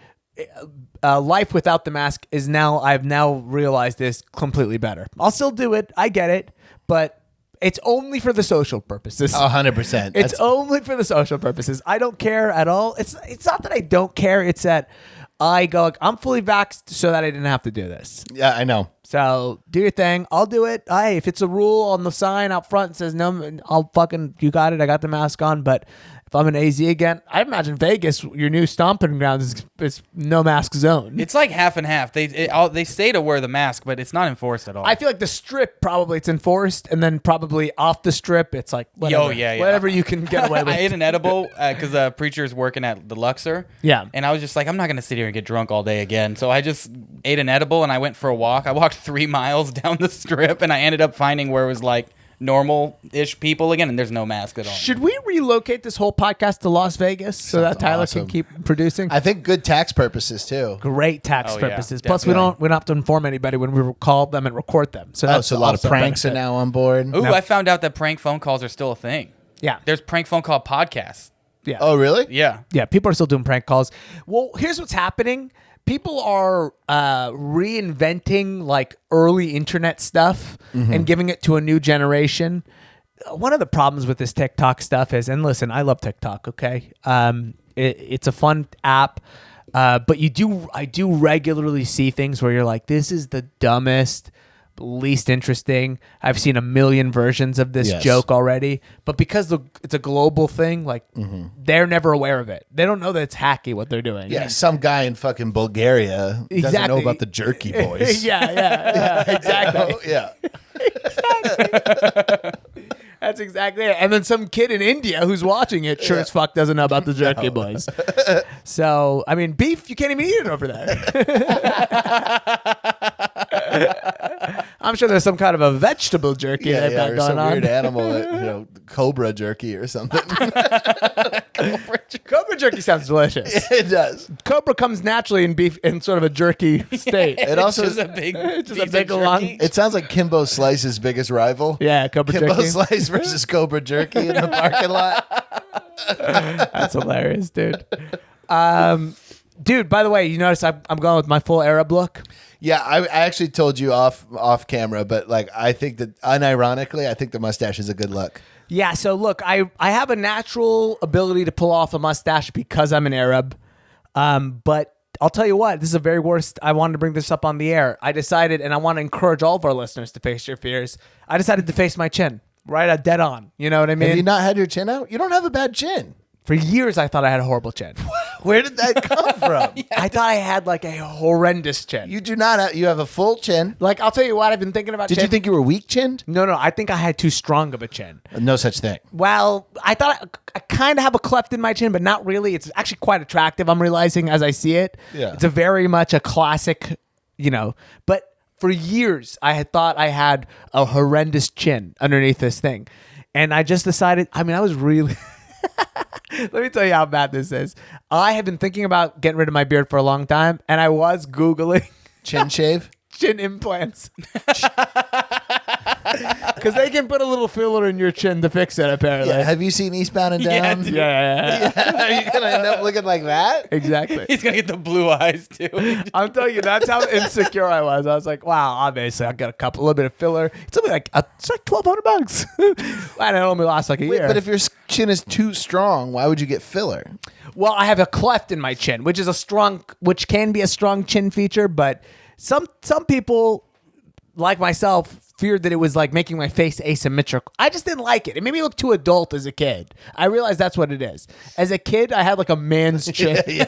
life without the mask I've now realized is completely better. I'll still do it. I get it. But it's only for the social purposes.
100%.
It's only for the social purposes. I don't care at all. It's not that I don't care. It's that I go, like, I'm fully vaxxed so that I didn't have to do this.
Yeah, I know.
So do your thing. I'll do it. Hey, if it's a rule on the sign out front that says no, you got it. I got the mask on. But if I'm in AZ again, I imagine Vegas, your new stomping ground, is no mask zone.
It's like half and half. They say to wear the mask, but it's not enforced at all.
I feel like the strip probably it's enforced, and then probably off the strip it's like whatever, whatever you can get away with.
I ate an edible because the preacher's working at the Luxor.
Yeah.
And I was just like, I'm not going to sit here and get drunk all day again. So I just ate an edible and I went for a walk. I walked 3 miles down the strip and I ended up finding where it was like normal-ish people again, and there's no mask at all.
Should we relocate this whole podcast to Las Vegas so that Tyler
awesome.
can keep producing?
I think good tax purposes too.
Great tax
Oh, yeah,
purposes. Plus, we
definitely.
don't have to inform anybody when we call them and record them. So that's
So a lot of
also
pranks
benefit.
are now on board.
Ooh, I found out that prank phone calls are still a thing.
Yeah,
There's prank phone call podcasts.
yeah.
Oh, really?
Yeah.
Yeah, people are still doing prank calls. Well, here's what's happening. People are reinventing like early internet stuff and giving it to a new generation. One of the problems with this TikTok stuff is, and listen, I love TikTok, okay? It's a fun app, but I do regularly see things where you're like, this is the dumbest, least interesting. I've seen a million versions of this
Yes.
joke already, but because it's a global thing, like they're never aware of it. They don't know that it's hacky what they're doing.
Yeah, some guy in fucking Bulgaria doesn't know
Exactly.
about the jerky boys.
yeah, exactly.
Oh, yeah.
That's exactly it. And then some kid in India who's watching it sure as fuck doesn't know about the jerky boys. So, I mean, beef, you can't even eat it over there. I'm sure there's some kind of a vegetable jerky they've got
or
going
some
on.
weird animal, cobra jerky or something.
Cobra jerky sounds delicious.
It does.
Cobra comes naturally in beef in sort of a jerky state.
It also
Just a big,
Just a
piece
big
of
lung.
jerky.
It sounds like Kimbo Slice's biggest rival.
Yeah, Cobra
Kimbo
jerky.
Slice versus Cobra Jerky in the parking lot.
That's hilarious, dude. Dude, by the way, you notice I'm going with my full Arab look?
Yeah, I actually told you off camera, but like I think that unironically, I think the mustache is a good look.
Yeah, so look, I have a natural ability to pull off a mustache because I'm an Arab. But I'll tell you what, this is the very worst. I wanted to bring this up on the air. I decided, and I want to encourage all of our listeners to face your fears. I decided to face my chin, right at dead on. You know what I mean?
Have you not had your chin out? You don't have a bad chin.
For years, I thought I had a horrible chin.
Where did that come from?
I thought I had like a horrendous chin.
You do not have, you have a full chin.
Like, I'll tell you what, I've been thinking about
Did
chin.
you think you were weak chinned?
No, I think I had too strong of a chin.
No such thing.
Well, I thought I kind of have a cleft in my chin, but not really. It's actually quite attractive, I'm realizing as I see it.
Yeah.
It's a very much a classic, but for years I had thought I had a horrendous chin underneath this thing. And I just decided, I was really... Let me tell you how bad this is. I have been thinking about getting rid of my beard for a long time, and I was Googling
Chin shave?
chin implants. Because they can put a little filler in your chin to fix it, apparently.
Yeah. Have you seen Eastbound and
Yeah,
Down?
dude.
Yeah.
Are you going to end up looking like that?
Exactly.
He's gonna get the blue eyes too.
I'm telling you, that's how insecure I was. I was like, wow, obviously I got a little bit of filler. It's only like $1,200. And it only lasts like a year.
But if your chin is too strong, why would you get filler?
Well, I have a cleft in my chin, which can be a strong chin feature, but some people, like myself, feared that it was like making my face asymmetrical. I just didn't like it. It made me look too adult as a kid. I realized that's what it is. As a kid, I had like a man's chin.
Yeah,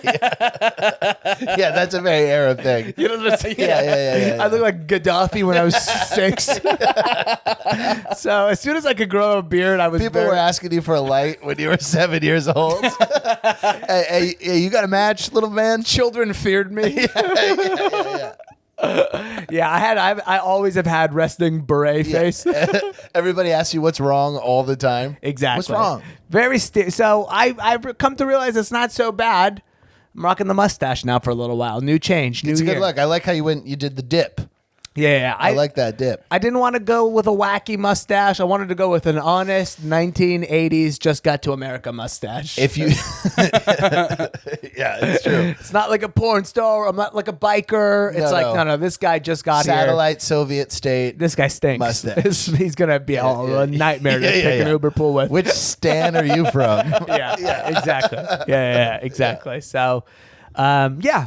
that's a very Arab thing.
You know what I'm saying?
Yeah.
I looked like Gaddafi when I was 6. So as soon as I could grow a beard, I was
People were asking you for a light when you were 7 years old. hey, you got a match, little man?
Children feared me. Yeah, I always have had resting beret face.
Everybody asks you what's wrong all the time.
Exactly.
What's wrong?
So I've come to realize it's not so bad. I'm rocking the mustache now for a little while. New change, new
It's a
year.
good look. I like how you did the dip.
Yeah,
I like that dip.
I didn't want to go with a wacky mustache. I wanted to go with an honest 1980s just got to America mustache.
If you, yeah, it's true.
It's not like a porn star. I'm not like a biker. It's no. This guy just got here.
Satellite Soviet state.
This guy stinks.
Mustache.
He's gonna be a nightmare to take an Uber pool with.
Which stan are you from?
Yeah, exactly. Yeah, exactly. So,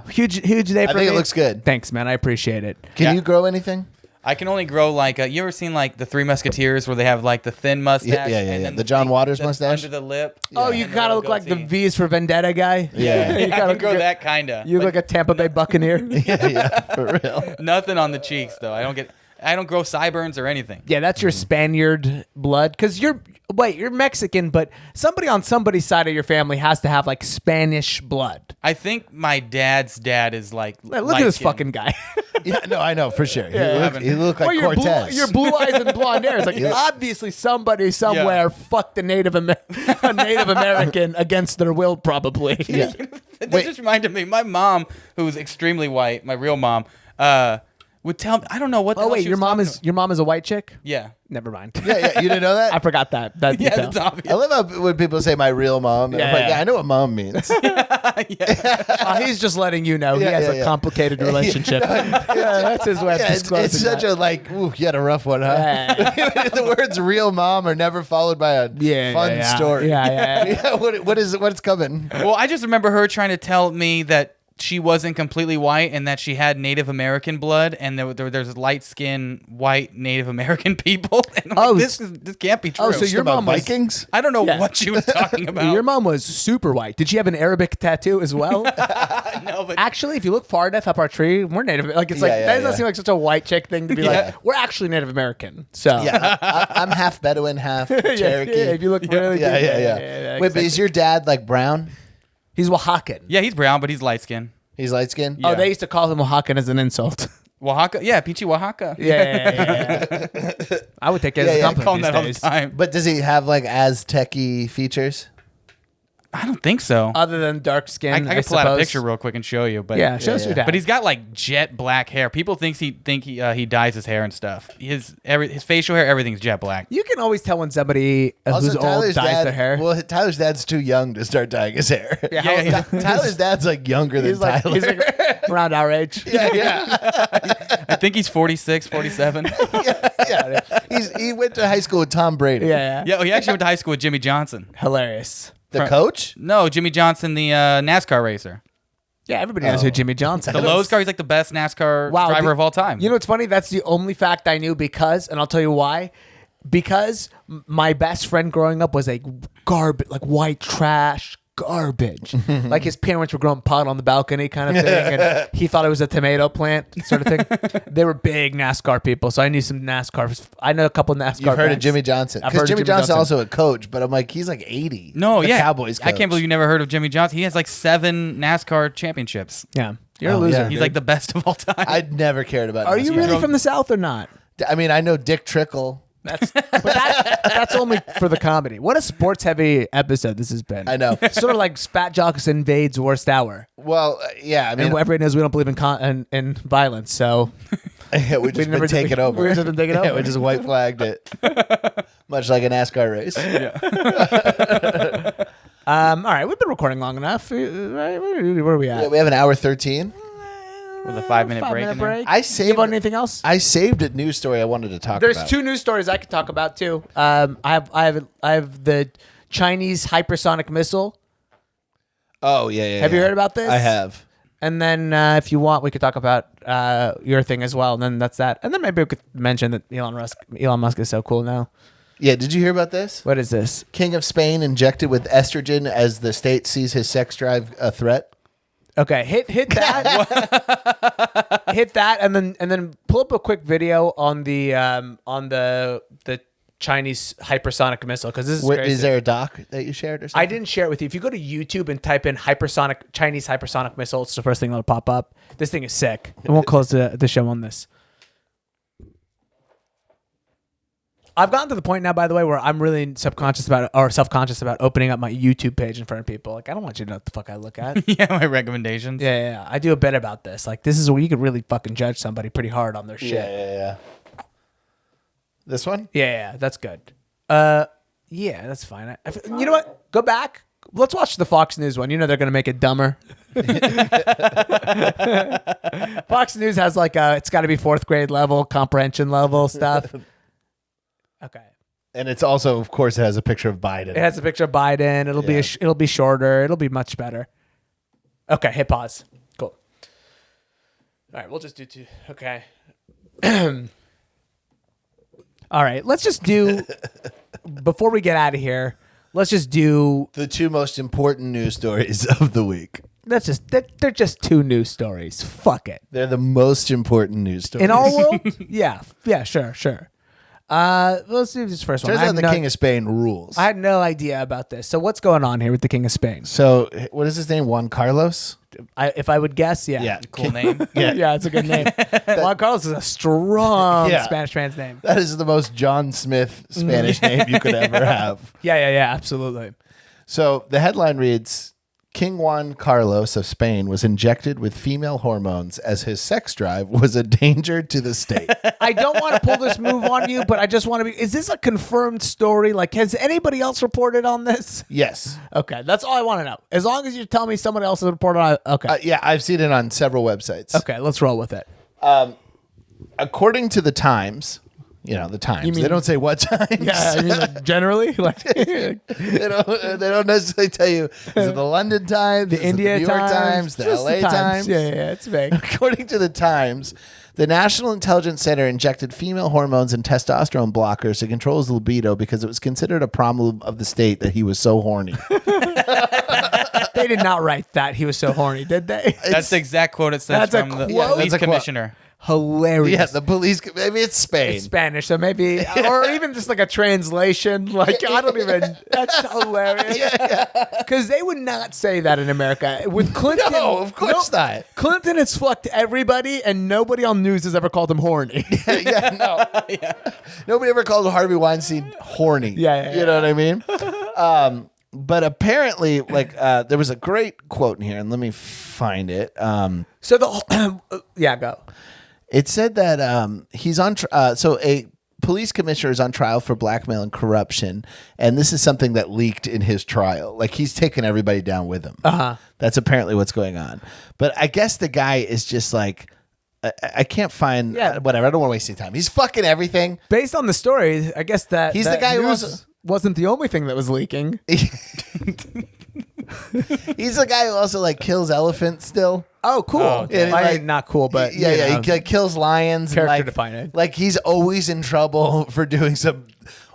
huge day for me.
I think it looks good.
Thanks, man. I appreciate it.
Can you grow anything?
I can only grow like you ever seen like the Three Musketeers where they have like the thin mustache?
Yeah.
And then
The John Waters mustache?
under the lip.
Oh, you
and the
kind of
little
look like the
goatee.
V's for Vendetta guy.
Yeah.
You
I
kinda
can grow
look-
that kind of.
You look like a Tampa Bay Buccaneer.
Yeah, for real.
Nothing on the cheeks though. I don't grow sideburns or anything.
Yeah, that's your Spaniard blood. Because you're Mexican, but somebody on somebody's side of your family has to have like Spanish blood.
I think my dad's dad is like.
Look at this fucking guy.
Yeah, no, I know for sure.
Yeah.
He looked like
Well,
Cortez.
your blue eyes and blonde hair. It's like obviously somebody somewhere fucked a Native American against their will, probably.
Yeah.
That just reminded me. My mom, who's extremely white, my real mom, would tell me. I don't know what. The
Oh
hell
wait,
she
your
was
mom
talking
is your mom is a white chick?
about. Yeah.
Never mind.
Yeah, you didn't know that?
I forgot that.
Yeah,
detail.
that's obvious.
I love how when people say my real mom, I'm like, I know what mom means.
He's just letting you know he has a complicated relationship. That's his way of disclosing
it's such a like, ooh, you had a rough one, huh?
Yeah.
The words "real mom" are never followed by a fun story.
Yeah.
What's coming?
Well, I just remember her trying to tell me that she wasn't completely white and that she had Native American blood, and there's light-skinned white Native American people. And I'm like, this can't be true.
Oh, so your
About
mom was
Vikings?
I don't know
Yeah.
what she was talking about.
Your mom was super white. Did she have an Arabic tattoo as well?
No, but
Actually, if you look far enough up our tree, we're Native. Like it's like that doesn't seem like such a white chick thing to be like. We're actually Native American. So
Yeah, I'm half Bedouin, half Cherokee.
Yeah, if you look really good.
Yeah. Wait, but is your dad like brown?
He's Oaxacan.
yeah, he's brown, but he's light-skinned.
He's light skinned.
Oh,
Yeah.
they used to call him Oaxacan as an insult.
Oaxaca. Yeah, Peachy Oaxaca.
Yeah. I would take it as a
I call him
compliment
that all the
these days.
time.
But does he have like Aztec-y features?
I don't think so.
Other than dark skin,
I can pull out a
suppose.
picture real quick and show you. But
Yeah, show us your dad.
But he's got like jet black hair. People think he dyes his hair and stuff. His facial hair, everything's jet black.
You can always tell when somebody who's old dyes their hair.
Well, Tyler's dad's too young to start dyeing his hair.
Yeah,
Tyler's dad's like younger than Tyler.
He's like around our age.
yeah.
I think he's 46, 47.
yeah. He went to high school with Tom Brady.
Yeah.
Yeah, he actually went to high school with Jimmy Johnson.
Hilarious.
The coach?
No, Jimmy Johnson, the NASCAR racer.
Yeah, everybody knows who Jimmy Johnson
The
is.
Lowe's car, he's like the best NASCAR driver of all time.
You know what's funny? That's the only fact I knew because, and I'll tell you why. Because my best friend growing up was a garbage, like white trash garbage. Like his parents were growing pot on the balcony kind of thing, and he thought it was a tomato plant sort of thing. They were big NASCAR people, so I knew some NASCAR. I know a couple NASCAR.
You've heard of
fans.
Jimmy Johnson.
I've
Because
heard of
Jimmy
Jimmy
Johnson's
Johnson.
also a coach, but I'm like, he's like 80.
No,
The
yeah.
Cowboys coach.
I can't believe you never heard of Jimmy Johnson. He has like 7 NASCAR championships.
Yeah, you're a loser.
yeah.
He's like the best of all time.
I'd never cared about
Are you
NASCAR.
really from the South or not?
I mean, I know Dick Trickle.
That's only for the comedy. What a sports heavy episode this has been.
I know.
Sort of like Fat Jocks invades worst hour.
Well, yeah, I mean,
And everybody knows we don't believe in violence, so
we just been taken over.
We've just been taken
Yeah,
over.
we just white flagged it. Much like a NASCAR race.
All right, we've been recording long enough. Where are we at?
Yeah, we have an hour 13.
With a 5-minute break in there.
I
You
saved
want anything else?
I saved a news story I wanted to talk
There's
about.
2 news stories I could talk about too. I have the Chinese hypersonic missile.
Oh, yeah.
Have you heard about this?
I have.
And then if you want, we could talk about your thing as well. And then that's that. And then maybe we could mention that Elon Musk is so cool now.
Yeah, did you hear about this?
What is this?
King of Spain injected with estrogen as the state sees his sex drive a threat.
Okay, hit that, hit that, and then pull up a quick video on the Chinese hypersonic missile because this is crazy.
Is there a doc that you shared or something?
I didn't share it with you. If you go to YouTube and type in Chinese hypersonic missile, it's the first thing that'll pop up. This thing is sick. I won't close the show on this. I've gotten to the point now, by the way, where I'm really self-conscious about opening up my YouTube page in front of people. Like, I don't want you to know what the fuck I look at.
Yeah, my recommendations.
Yeah. I do a bit about this. Like, this is where you could really fucking judge somebody pretty hard on their shit.
Yeah. This one?
Yeah, that's good. Yeah, that's fine. You know what? Go back. Let's watch the Fox News one. You know they're going to make it dumber. Fox News has like it's got to be 4th grade level, comprehension level stuff. Okay.
And it's also, of course, it has a picture of Biden.
It has a picture of Biden. It'll be it'll be shorter. It'll be much better. Okay, hit pause. Cool. All right, we'll just do 2. Okay. All right, let's just do before we get out of here. Let's just do
The 2 most important news stories of the week.
they're just 2 news stories. Fuck it.
They're the most important news stories.
In our world, yeah, sure. Let's do this first one.
Turns out the King of Spain rules.
I had no idea about this. So what's going on here with the King of Spain?
So, what is his name? Juan Carlos?
If I would guess, yeah.
Yeah.
Cool name.
Yeah, it's a good name. Juan Carlos is a strong
Yeah.
Spanish man's name.
That is the most John Smith Spanish name you could ever have.
Yeah, absolutely.
So, the headline reads, King Juan Carlos of Spain was injected with female hormones as his sex drive was a danger to the state.
I don't want to pull this move on you, but I just want to be. Is this a confirmed story? Like, has anybody else reported on this?
Yes.
Okay, that's all I want to know. As long as you tell me someone else has reported on it. Okay.
Yeah, I've seen it on several websites.
Okay, let's roll with it.
According to the Times, the Times.
mean-
They don't say what Times.
Yeah, I mean, like, generally, like
they don't necessarily tell you. Is it the London Times?
the
Is it
India
the New York Times, the
just
LA Times?
Yeah, it's vague.
According to the Times, the National Intelligence Center injected female hormones and testosterone blockers to control his libido because it was considered a problem of the state that he was so horny.
They did not write that he was so horny, did they?
That's the exact quote it says
That's a
from the
quote?
police
That's a quote.
commissioner.
hilarious.
Yeah, the police. Maybe it's Spain.
It's Spanish, so maybe, or even just like a translation. Like, I don't even, that's hilarious. Because they would not say that in America. With Clinton.
No, of course not.
Clinton has fucked everybody, and nobody on news has ever called him horny.
Nobody ever called Harvey Weinstein horny.
Yeah.
You know what I mean? But apparently, like, there was a great quote in here, and let me find it.
So go.
It said that he's on. So a police commissioner is on trial for blackmail and corruption, and this is something that leaked in his trial. Like, he's taking everybody down with him. That's apparently what's going on. But I guess the guy is just like, I can't find. Whatever. I don't want to waste any time. He's fucking everything.
Based on the story, I guess that
he's
that
the guy who
news wasn't the only thing that was leaking.
He's the guy who also like kills elephants still.
Oh, cool.
Yeah, like,
not cool, but
he like, kills lions.
Character
and, like,
defining.
Like, he's always in trouble for doing some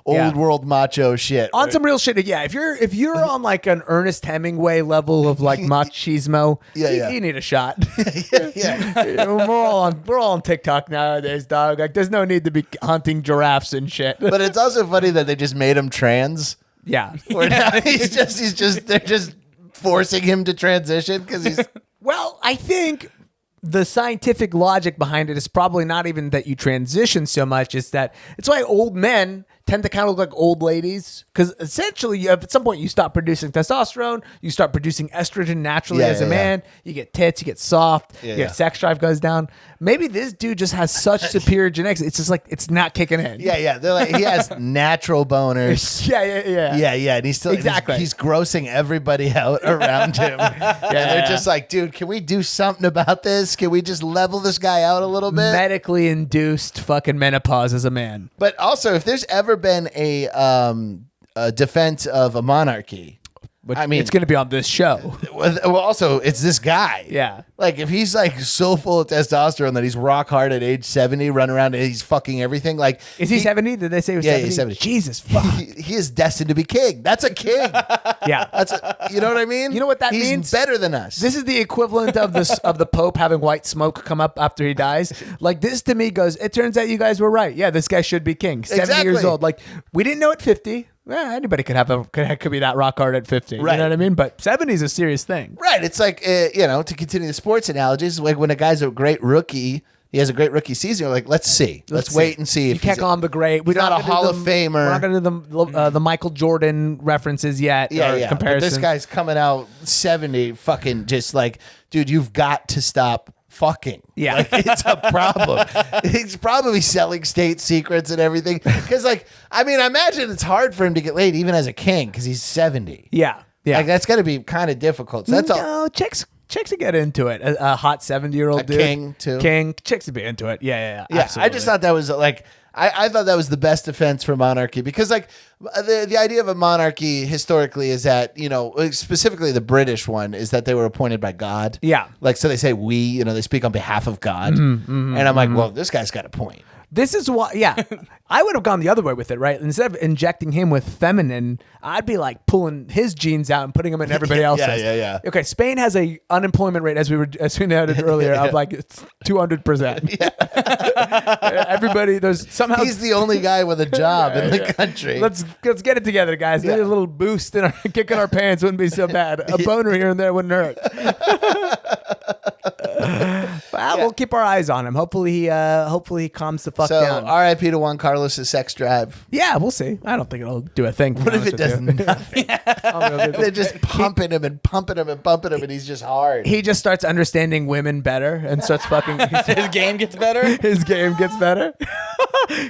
old world macho shit.
On some real shit. Yeah, if you're on like an Ernest Hemingway level of like machismo, you need a shot. We're all on TikTok nowadays, dog. Like, there's no need to be hunting giraffes and shit.
But it's also funny that they just made him trans.
Yeah.
Where now they're just forcing him to transition because he's.
Well, I think the scientific logic behind it is probably not even that you transition so much. It's that it's why old men tend to kind of look like old ladies, because essentially at some point you stop producing testosterone, you start producing estrogen naturally as a man. You get tits, you get soft, your sex drive goes down. Maybe this dude just has such superior genetics. It's just like it's not kicking in.
Yeah. They're like, he has natural boners.
Yeah.
And he's still
Exactly.
He's grossing everybody out around him. They're just like, dude, can we do something about this? Can we just level this guy out a little bit?
Medically induced fucking menopause as a man.
But also, if there's ever been a defense of a monarchy, I mean,
it's going to be on this show.
Well, also, it's this guy.
Yeah.
Like, if he's like so full of testosterone that he's rock hard at age 70, running around and he's fucking everything. Like,
is he 70? Did they say he was 70?
He's 70.
Jesus fuck.
He is destined to be king. That's a king. You know what I mean?
You know what that
he's
means?
Better than us.
This is the equivalent of the Pope having white smoke come up after he dies. Like, this to me goes, it turns out you guys were right. Yeah, this guy should be king. 70 years old. Like, we didn't know at 50. Well, anybody could be that rock hard at 50.
Right.
You know what I mean? But 70 is a serious thing.
Right. It's like, to continue the sports analogies, like when a guy's a great rookie, he has a great rookie season, you're like, let's see. Let's wait and see.
You can't call him the great. We're
not a Hall of Famer.
We're not going to do the Michael Jordan references yet.
Yeah.
Comparisons.
But this guy's coming out 70, fucking just like, dude, you've got to stop fucking.
Yeah.
Like, it's a problem. He's probably selling state secrets and everything. Because, like, I mean, I imagine it's hard for him to get laid even as a king because he's 70.
Yeah.
Like, that's got to be kind of difficult. So that's all.
No, chicks would get into it. A hot 70-year-old dude.
King, too.
Chicks would be into it. Yeah.
Yeah,
Absolutely.
I just thought that was like, I thought that was the best defense for monarchy because, like, the idea of a monarchy historically is that, specifically the British one is that they were appointed by God.
Yeah.
Like, so they say we, they speak on behalf of God. And I'm like, well, this guy's got a point.
This is why, I would have gone the other way with it, right? Instead of injecting him with feminine, I'd be like pulling his genes out and putting them in everybody else's.
Yeah.
Okay, Spain has a unemployment rate, as we noted earlier, of like it's 200%. Everybody, there's somehow
he's the only guy with a job in the country.
Let's get it together, guys. Maybe a little boost in our kicking our pants wouldn't be so bad. A boner here and there wouldn't hurt. Well, we'll keep our eyes on him. Hopefully he calms the fuck down.
R.I.P. to Juan Carlos' sex drive.
Yeah, we'll see. I don't think it'll do a thing.
What if it does nothing? They're just pumping him and pumping him and pumping him, and he's just hard.
He just starts understanding women better and starts fucking.
His game gets better.
His game gets better.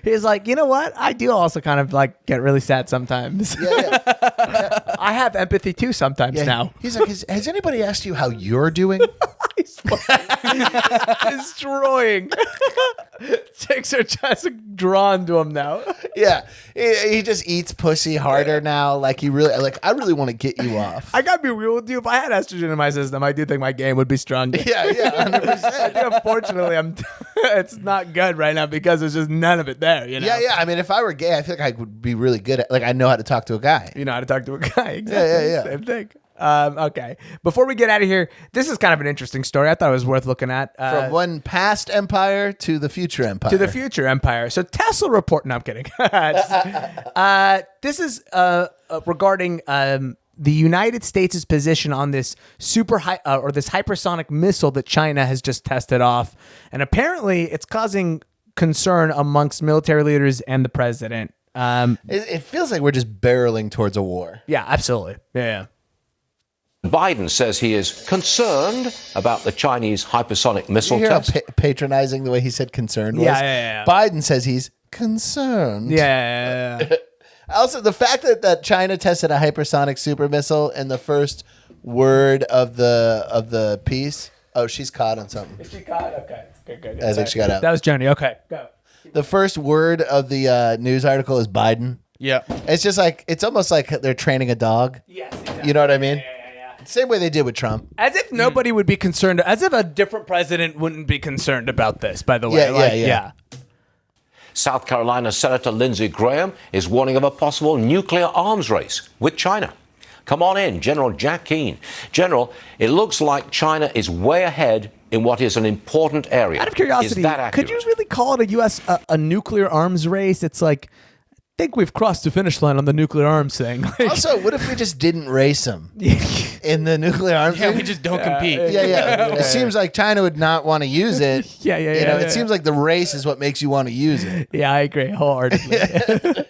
He's like, you know what? I do also kind of like get really sad sometimes.
Yeah.
I have empathy too sometimes now.
He's like, has anybody asked you how you're doing?
Destroying. Chicks are just drawn to him now.
Yeah, he just eats pussy harder now. Like, I really want to get you off.
I gotta be real with you. If I had estrogen in my system, I do think my game would be stronger.
Yeah, 100%.
I think unfortunately, it's not good right now because there's just none of it there.
Yeah. I mean, if I were gay, I feel like I would be really good at. Like, I know how to talk to a guy.
You know how to talk to a guy. Exactly.
Yeah.
Same thing. Okay. Before we get out of here, this is kind of an interesting story. I thought it was worth looking at.
From one past empire to the future empire.
To the future empire. So Tesla report. No, I'm kidding. This is regarding the United States' position on this this hypersonic missile that China has just tested off, and apparently it's causing concern amongst military leaders and the president.
It feels like we're just barreling towards a war.
Yeah, absolutely. Yeah.
Biden says he is concerned about the Chinese hypersonic missile
You hear how
test.
patronizing the way he said concerned was?
Yeah.
Biden says he's concerned.
Yeah.
Also, the fact that China tested a hypersonic super missile in the first word of the piece. Oh, she's caught on something.
She got okay. Good.
I think she got out.
That was Johnny. Okay, go.
The first word of the news article is Biden.
Yeah.
It's just like, it's almost like they're training a dog.
Yes. Exactly.
You know what I mean?
Yeah.
Same way they did with Trump.
As if nobody would be concerned. As if a different president wouldn't be concerned about this. By the way.
Yeah.
South Carolina Senator Lindsey Graham is warning of a possible nuclear arms race with China. Come on in, General Jack Keane. General, it looks like China is way ahead in what is an important area.
Out of curiosity,
is that accurate?
could you really call it a U.S. a nuclear arms race? It's like, I think we've crossed the finish line on the nuclear arms thing.
Also, what if we just didn't race them in the nuclear arms?
Yeah,
thing?
we just don't compete.
Yeah. It seems like China would not want to use it.
Yeah.
It seems like the race is what makes you want to use it.
Yeah, I agree wholeheartedly.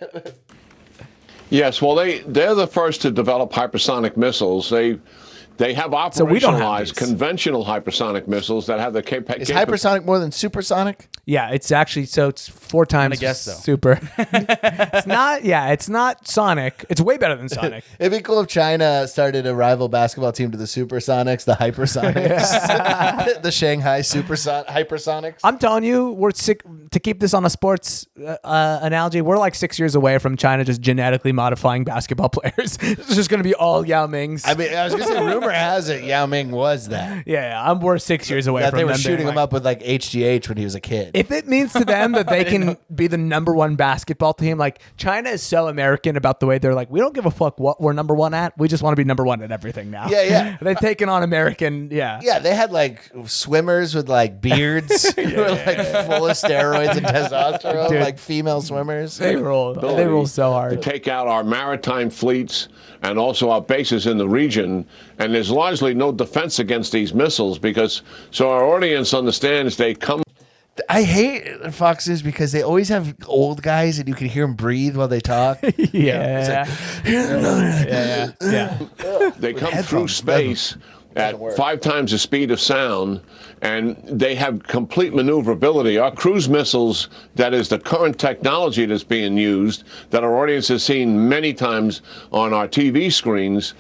Yes, well, they're the first to develop hypersonic missiles. They have
So we don't have
operationalized
these.
conventional hypersonic missiles that have the
Is hypersonic more than supersonic?
Yeah, it's actually it's 4 times
guess so.
super. It's not. Yeah, it's not Sonic. It's way better than Sonic.
It'd be cool if China started a rival basketball team to the Supersonics, the Hypersonics, the Shanghai Hypersonics.
I'm telling you, we're sick to keep this on a sports analogy. We're like 6 years away from China just genetically modifying basketball players. It's just going to be all Yao Mings.
I mean, I was going to say, rumor has it Yao Ming was that.
we're 6 years away
That
from
they were
them being
shooting him
like-
up with like HGH when he was a kid.
If it means to them that they can be the number one basketball team, like China is so American about the way they're like, we don't give a fuck what we're number one at. We just want to be number one at everything now.
Yeah.
They've taken on American. Yeah.
Yeah, they had like swimmers with like beards who were like full of steroids and testosterone,
Dude.
like female swimmers.
They rule. They rule so
to
hard.
take out our maritime fleets and also our bases in the region. And there's largely no defense against these missiles because, so our audience understands they come.
I hate Fox News because they always have old guys and you can hear them breathe while they talk.
Yeah.
They come through
headphones,
space at
work.
5 times the speed of sound, and they have complete maneuverability. Our cruise missiles, that is the current technology that's being used, that our audience has seen many times on our TV screens,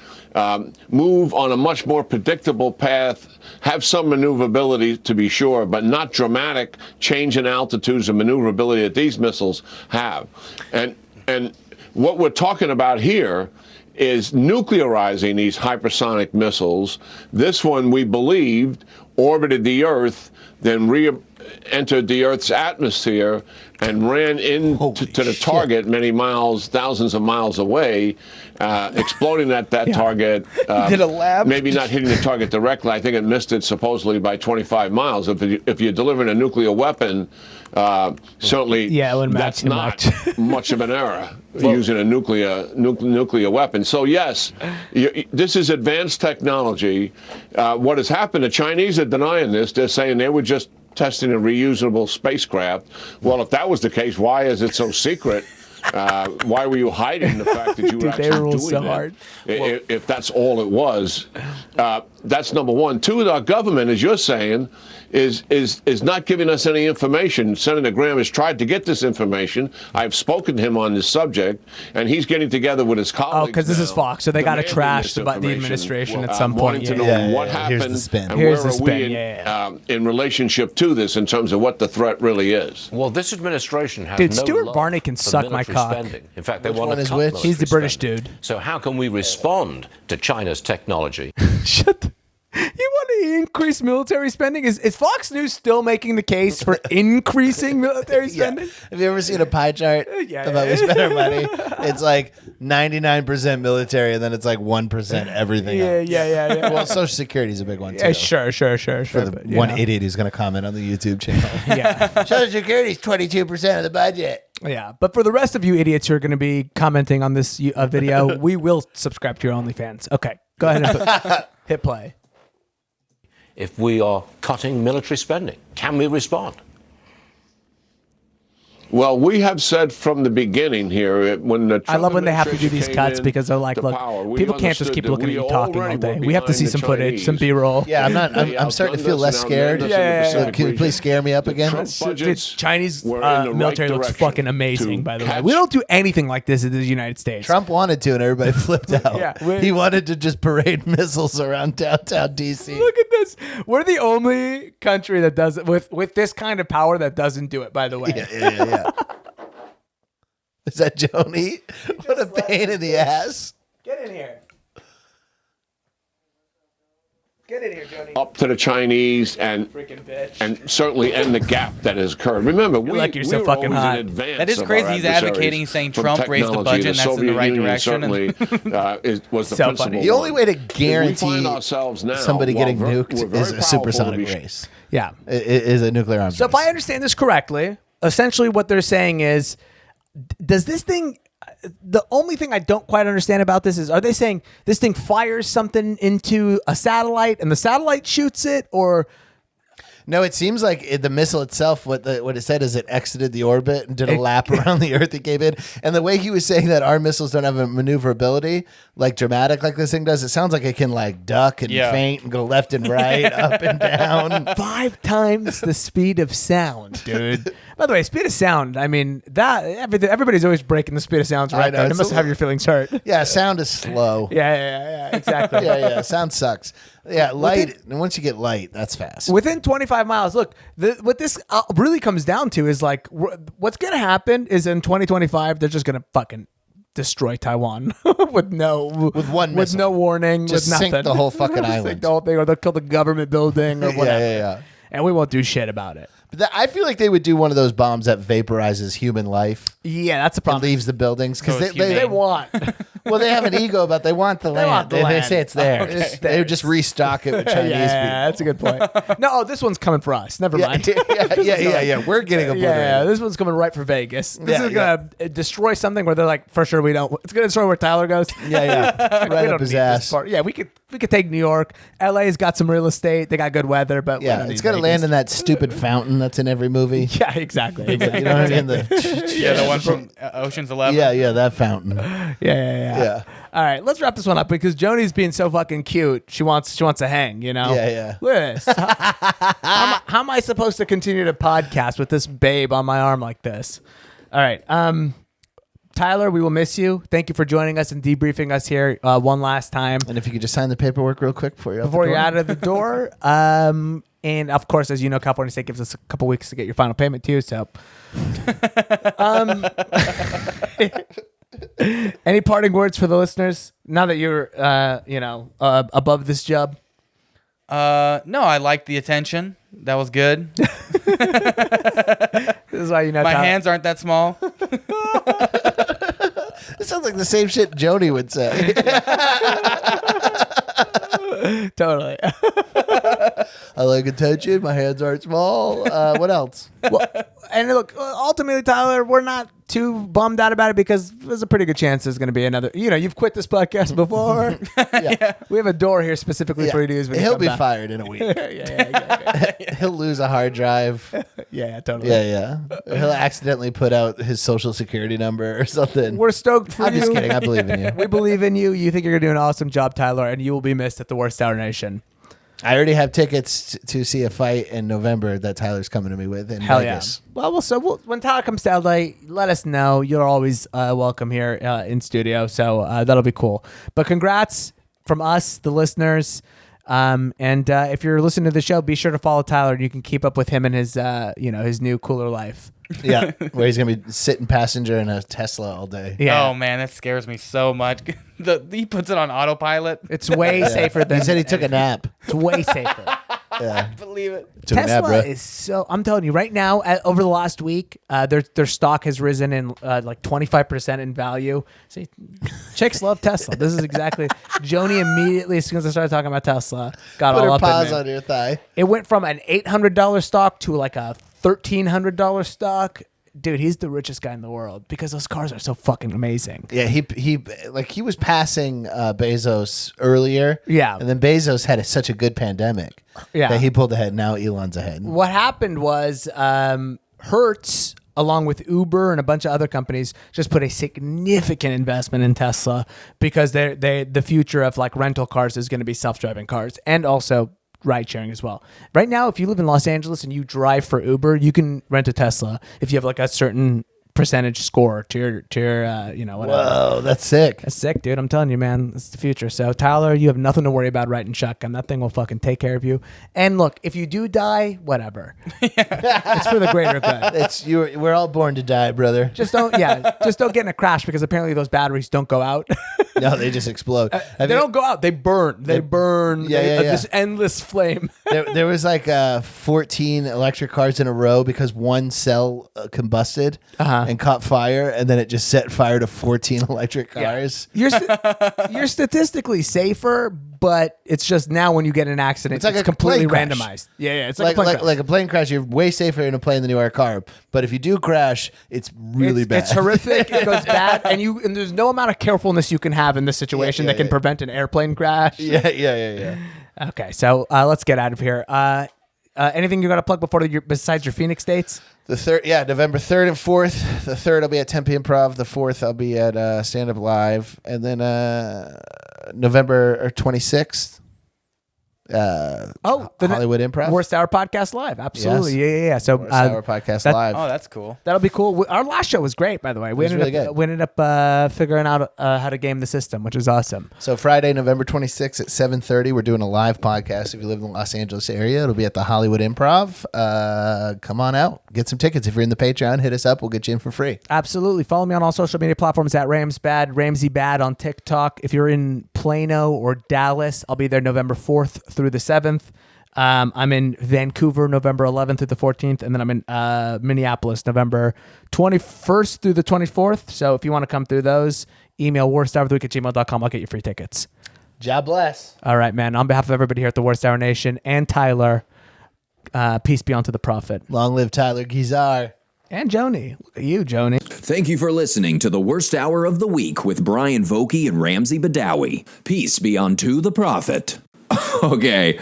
move on a much more predictable path, have some maneuverability to be sure, but not dramatic change in altitudes and maneuverability that these missiles have. And what we're talking about here is nuclearizing these hypersonic missiles. This one, we believed, orbited the Earth, then re-entered the Earth's atmosphere and ran into the target many miles, thousands of miles away, exploding that target.
Did a lab?
Maybe not hitting the target directly. I think it missed it supposedly by 25 miles. If you're delivering a nuclear weapon, certainly
Yeah, it wouldn't matter
that's
too
not
much.
much of an error using a nuclear weapon. So yes, this is advanced technology. What has happened? The Chinese are denying this. They're saying they were just testing a reusable spacecraft. Well, if that was the case, why is it so secret? Why were you hiding the fact that you were
Dude, they
actually
rule
doing
so
that?
hard.
If that's all it was, that's number one. Two, our government, as you're saying, is not giving us any information. Senator Graham has tried to get this information. I've spoken to him on this subject, and he's getting together with his colleagues.
Oh, because this is
now,
Fox, so they got to
demanding
trash
this
the
information,
administration at some point.
wanting to know
Yeah,
what
yeah, here's the
happened
spin.
and
Here's
where
the
are
spin,
we
yeah.
in relationship to this in terms of what the threat really is.
Well, this administration has
Dude,
no
Stuart
love
Barney can
for
suck my
military
cock.
spending. In fact, they
Which
want
one
to
is
cut
which?
military
He's the British
spending.
dude.
So how can we respond to China's technology?
Shut. You want to increase military spending? Is Fox News still making the case for increasing military spending?
Have you ever seen a pie chart
Yeah,
about
yeah.
we spend our money? It's like 99% military, and then it's like 1% everything else.
Yeah.
Well, Social Security is a big one too.
Yeah, sure.
For the
but, you
one
know.
idiot who's going to comment on the YouTube channel.
Yeah.
Social Security is 22% of the budget.
Yeah, but for the rest of you idiots who are going to be commenting on this video, we will subscribe to your OnlyFans. Okay, go ahead and hit play.
If we are cutting military spending, can we respond?
Well, we have said from the beginning here, when the
I love when they have to do
administration
these
came
cuts
in
because they're like,
to
look,
power, we
people can't just
understood
keep
that
looking at
we
you talking all
already
day.
were
We have to see
behind
some
the
footage, some
Chinese.
B-roll.
Yeah,
They
I'm starting to feel
outgunned
less
us and
scared.
outmanned us in the
Yeah.
Pacific
Can you please
region.
scare me up again?
Trump
The
budgets
Chinese
were in the right
military looks
direction
fucking amazing,
to
by the way.
catch-
We don't do anything like this in the United States.
Trump wanted to, and everybody flipped out.
Yeah,
he wanted to just parade missiles around downtown D.C.
Look at this. We're the only country that does it with this kind of power that doesn't do it, by the way.
Yeah. Is that Joni? What a pain in the ass.
Get in here. Get in here, Joni.
up to the Chinese and
Freaking bitch.
and certainly end the gap that has occurred. Remember,
like you're so
were
fucking
always
hot.
in advance
That is
of
crazy.
our
He's
adversaries
advocating, saying
from
Trump raised the
technology.
budget and that's in the
Soviet
right
Union
direction.
Certainly, was the
So
principal
funny.
The only
one.
way to
We
guarantee
find ourselves now,
somebody
while
getting
we're
nuked
very
is a
powerful
supersonic
to be-
race.
Yeah.
Is a nuclear arms
So if
race.
I understand this correctly, essentially what they're saying is, does this thing, the only thing I don't quite understand about this is, are they saying this thing fires something into a satellite and the satellite shoots it, or
No, it seems like the missile itself, what it said is it exited the orbit and did a lap around the Earth and came in. And the way he was saying that our missiles don't have a maneuverability, like dramatic like this thing does, it sounds like it can like duck and
Yeah.
feint and go left and right, up and down.
5 times the speed of sound, dude. By the way, speed of sound, I mean, that everybody's always breaking the speed of sound's
I
record.
know,
It
it's
must
a-
have your feelings hurt.
Yeah, sound is slow.
Yeah, exactly.
Yeah, sound sucks. Yeah, light. And once you get light, that's fast.
Within 25 miles, look, what this really comes down to is like, what's going to happen is in 2025, they're just going to fucking destroy Taiwan with
one
with
missile.
no warning,
Just
with
sink
nothing.
the whole fucking
Sink
island.
the whole thing, or they'll kill the government building or
Yeah,
whatever.
yeah.
And we won't do shit about it.
But I feel like they would do one of those bombs that vaporizes human life
Yeah, that's a
and
problem.
leaves the buildings because
So it's
they
humane.
want.
well they have an ego about they want the land.
want the
They
land.
say it's there.
Okay.
They would just restock it with Chinese
Yeah, that's a good point. No, this one's coming for us. Never
people.
mind.
Yeah. We're getting obliterated.
Yeah, this one's coming right for Vegas. This
Yeah,
is gonna destroy something where they're like, for sure we don't. It's gonna destroy where Tyler goes.
Yeah.
We
Right
don't
up his
need this
ass.
part. Yeah, we could take New York. LA's got some real estate. They got good weather, but we
Yeah,
don't
it's
need
gonna land
Vegas.
in that stupid fountain that's in every movie.
Yeah, exactly.
You know what I mean?
Yeah, the one from Ocean's 11.
Yeah, that fountain.
Yeah. All right, let's wrap this one up because Joni's being so fucking cute. She wants to hang. You know.
Yeah.
Look at this. How am I supposed to continue to podcast with this babe on my arm like this? All right. Tyler, we will miss you. Thank you for joining us and debriefing us here one last time.
And if you could just sign the paperwork real quick before
You're out of the door. And of course, as you know, California State gives us a couple weeks to get your final payment too. So, any parting words for the listeners now that you're, above this job?
No, I like the attention. That was good.
This is why you know
My
Tyler-
hands aren't that small.
It sounds like the same shit Joni would say.
Totally.
I like attention. My hands aren't small. What else?
Well, and look, ultimately, Tyler, we're not too bummed out about it because there's a pretty good chance there's going to be another. You know, you've quit this podcast before.
Yeah.
We have a door here specifically for you to use. When you
He'll
come
be
back.
fired in a week.
Yeah,
He'll lose a hard drive.
totally.
Yeah. He'll accidentally put out his social security number or something.
We're stoked for
I'm
you.
just kidding. I believe in you.
We believe in you. You think you're going to do an awesome job, Tyler, and you will be missed at the Worst Hour Nation.
I already have tickets to see a fight in November that Tyler's coming to me with in
Hell
Vegas.
yeah. Well, when Tyler comes to LA, let us know. You're always welcome here in studio. So that'll be cool. But congrats from us, the listeners. And if you're listening to the show, be sure to follow Tyler. You can keep up with him and his, his new cooler life.
Yeah, where he's gonna be sitting passenger in a Tesla all day.
Yeah.
Oh man, that scares me so much. He puts it on autopilot.
It's way safer than.
He said he took a nap.
It's way safer.
Yeah,
Believe it.
took a nap,
Tesla
bro.
is so. I'm telling you right now. Over the last week, their stock has risen in like 25% in value. See, chicks love Tesla. This is exactly. Joni immediately, as soon as I started talking about Tesla, got
Put
all
her
up
paws
in
on your thigh.
It went from an $800 stock to like a $1,300 stock. Dude, he's the richest guy in the world because those cars are so fucking amazing.
Yeah, he was passing Bezos earlier.
Yeah.
And then Bezos had such a good pandemic.
Yeah.
That he pulled ahead. Now Elon's ahead.
What happened was Hertz, along with Uber and a bunch of other companies, just put a significant investment in Tesla because the future of like rental cars is going to be self-driving cars and also ride sharing as well. Right now, if you live in Los Angeles and you drive for Uber, you can rent a Tesla if you have like a certain percentage score to your whatever.
Whoa, that's sick.
That's sick, dude. I'm telling you, man, it's the future. So, Tyler, you have nothing to worry about riding shotgun. That thing will fucking take care of you. And look, if you do die, whatever. It's for the greater good.
We're all born to die, brother.
Just don't get in a crash because apparently those batteries don't go out.
No, they just explode.
They don't go out. They burn. They burn.
Yeah.
This endless flame.
There was like 14 electric cars in a row because one cell combusted and caught fire, and then it just set fire to 14 electric cars.
You're statistically safer, but it's just now when you get in an accident,
It's like a
completely
plane crash.
randomized. Yeah. It's like a plane crash.
Like a plane crash. You're way safer in a plane than you are a car. But if you do crash, it's really bad.
It's horrific. It goes bad, and there's no amount of carefulness you can have in this situation that can prevent an airplane crash.
Yeah.
Okay, so let's get out of here. Anything you got to plug besides your Phoenix dates?
The third, November 3rd and 4th. The 3rd I'll be at Tempe Improv. The 4th I'll be at Stand Up Live, and then November 26th. The Hollywood Improv.
Worst Hour Podcast Live. Absolutely. Yes. Yeah. So
Worst Hour Podcast Live.
Oh, that's cool.
That'll be cool. Our last show was great, by the way. We ended up figuring out how to game the system, which is awesome.
So Friday, November 26th at 7:30, we're doing a live podcast. If you live in the Los Angeles area, it'll be at the Hollywood Improv. Come on out. Get some tickets. If you're in the Patreon, hit us up. We'll get you in for free.
Absolutely. Follow me on all social media platforms at Ramsey Bad on TikTok. If you're in Plano or Dallas, I'll be there November 4th through the 7th. I'm in Vancouver November 11th through the 14th, and then I'm in Minneapolis November 21st through the 24th. So if you want to come through those, email worsthouroftheweek@gmail.com. I'll get you free tickets.
God bless.
All right, man. On behalf of everybody here at the Worst Hour Nation and Tyler, peace be unto the prophet.
Long live Tyler Gizar.
And Joni. Look at you, Joni.
Thank you for listening to the Worst Hour of the Week with Brian Vokey and Ramsey Badawi. Peace be unto the prophet. Okay,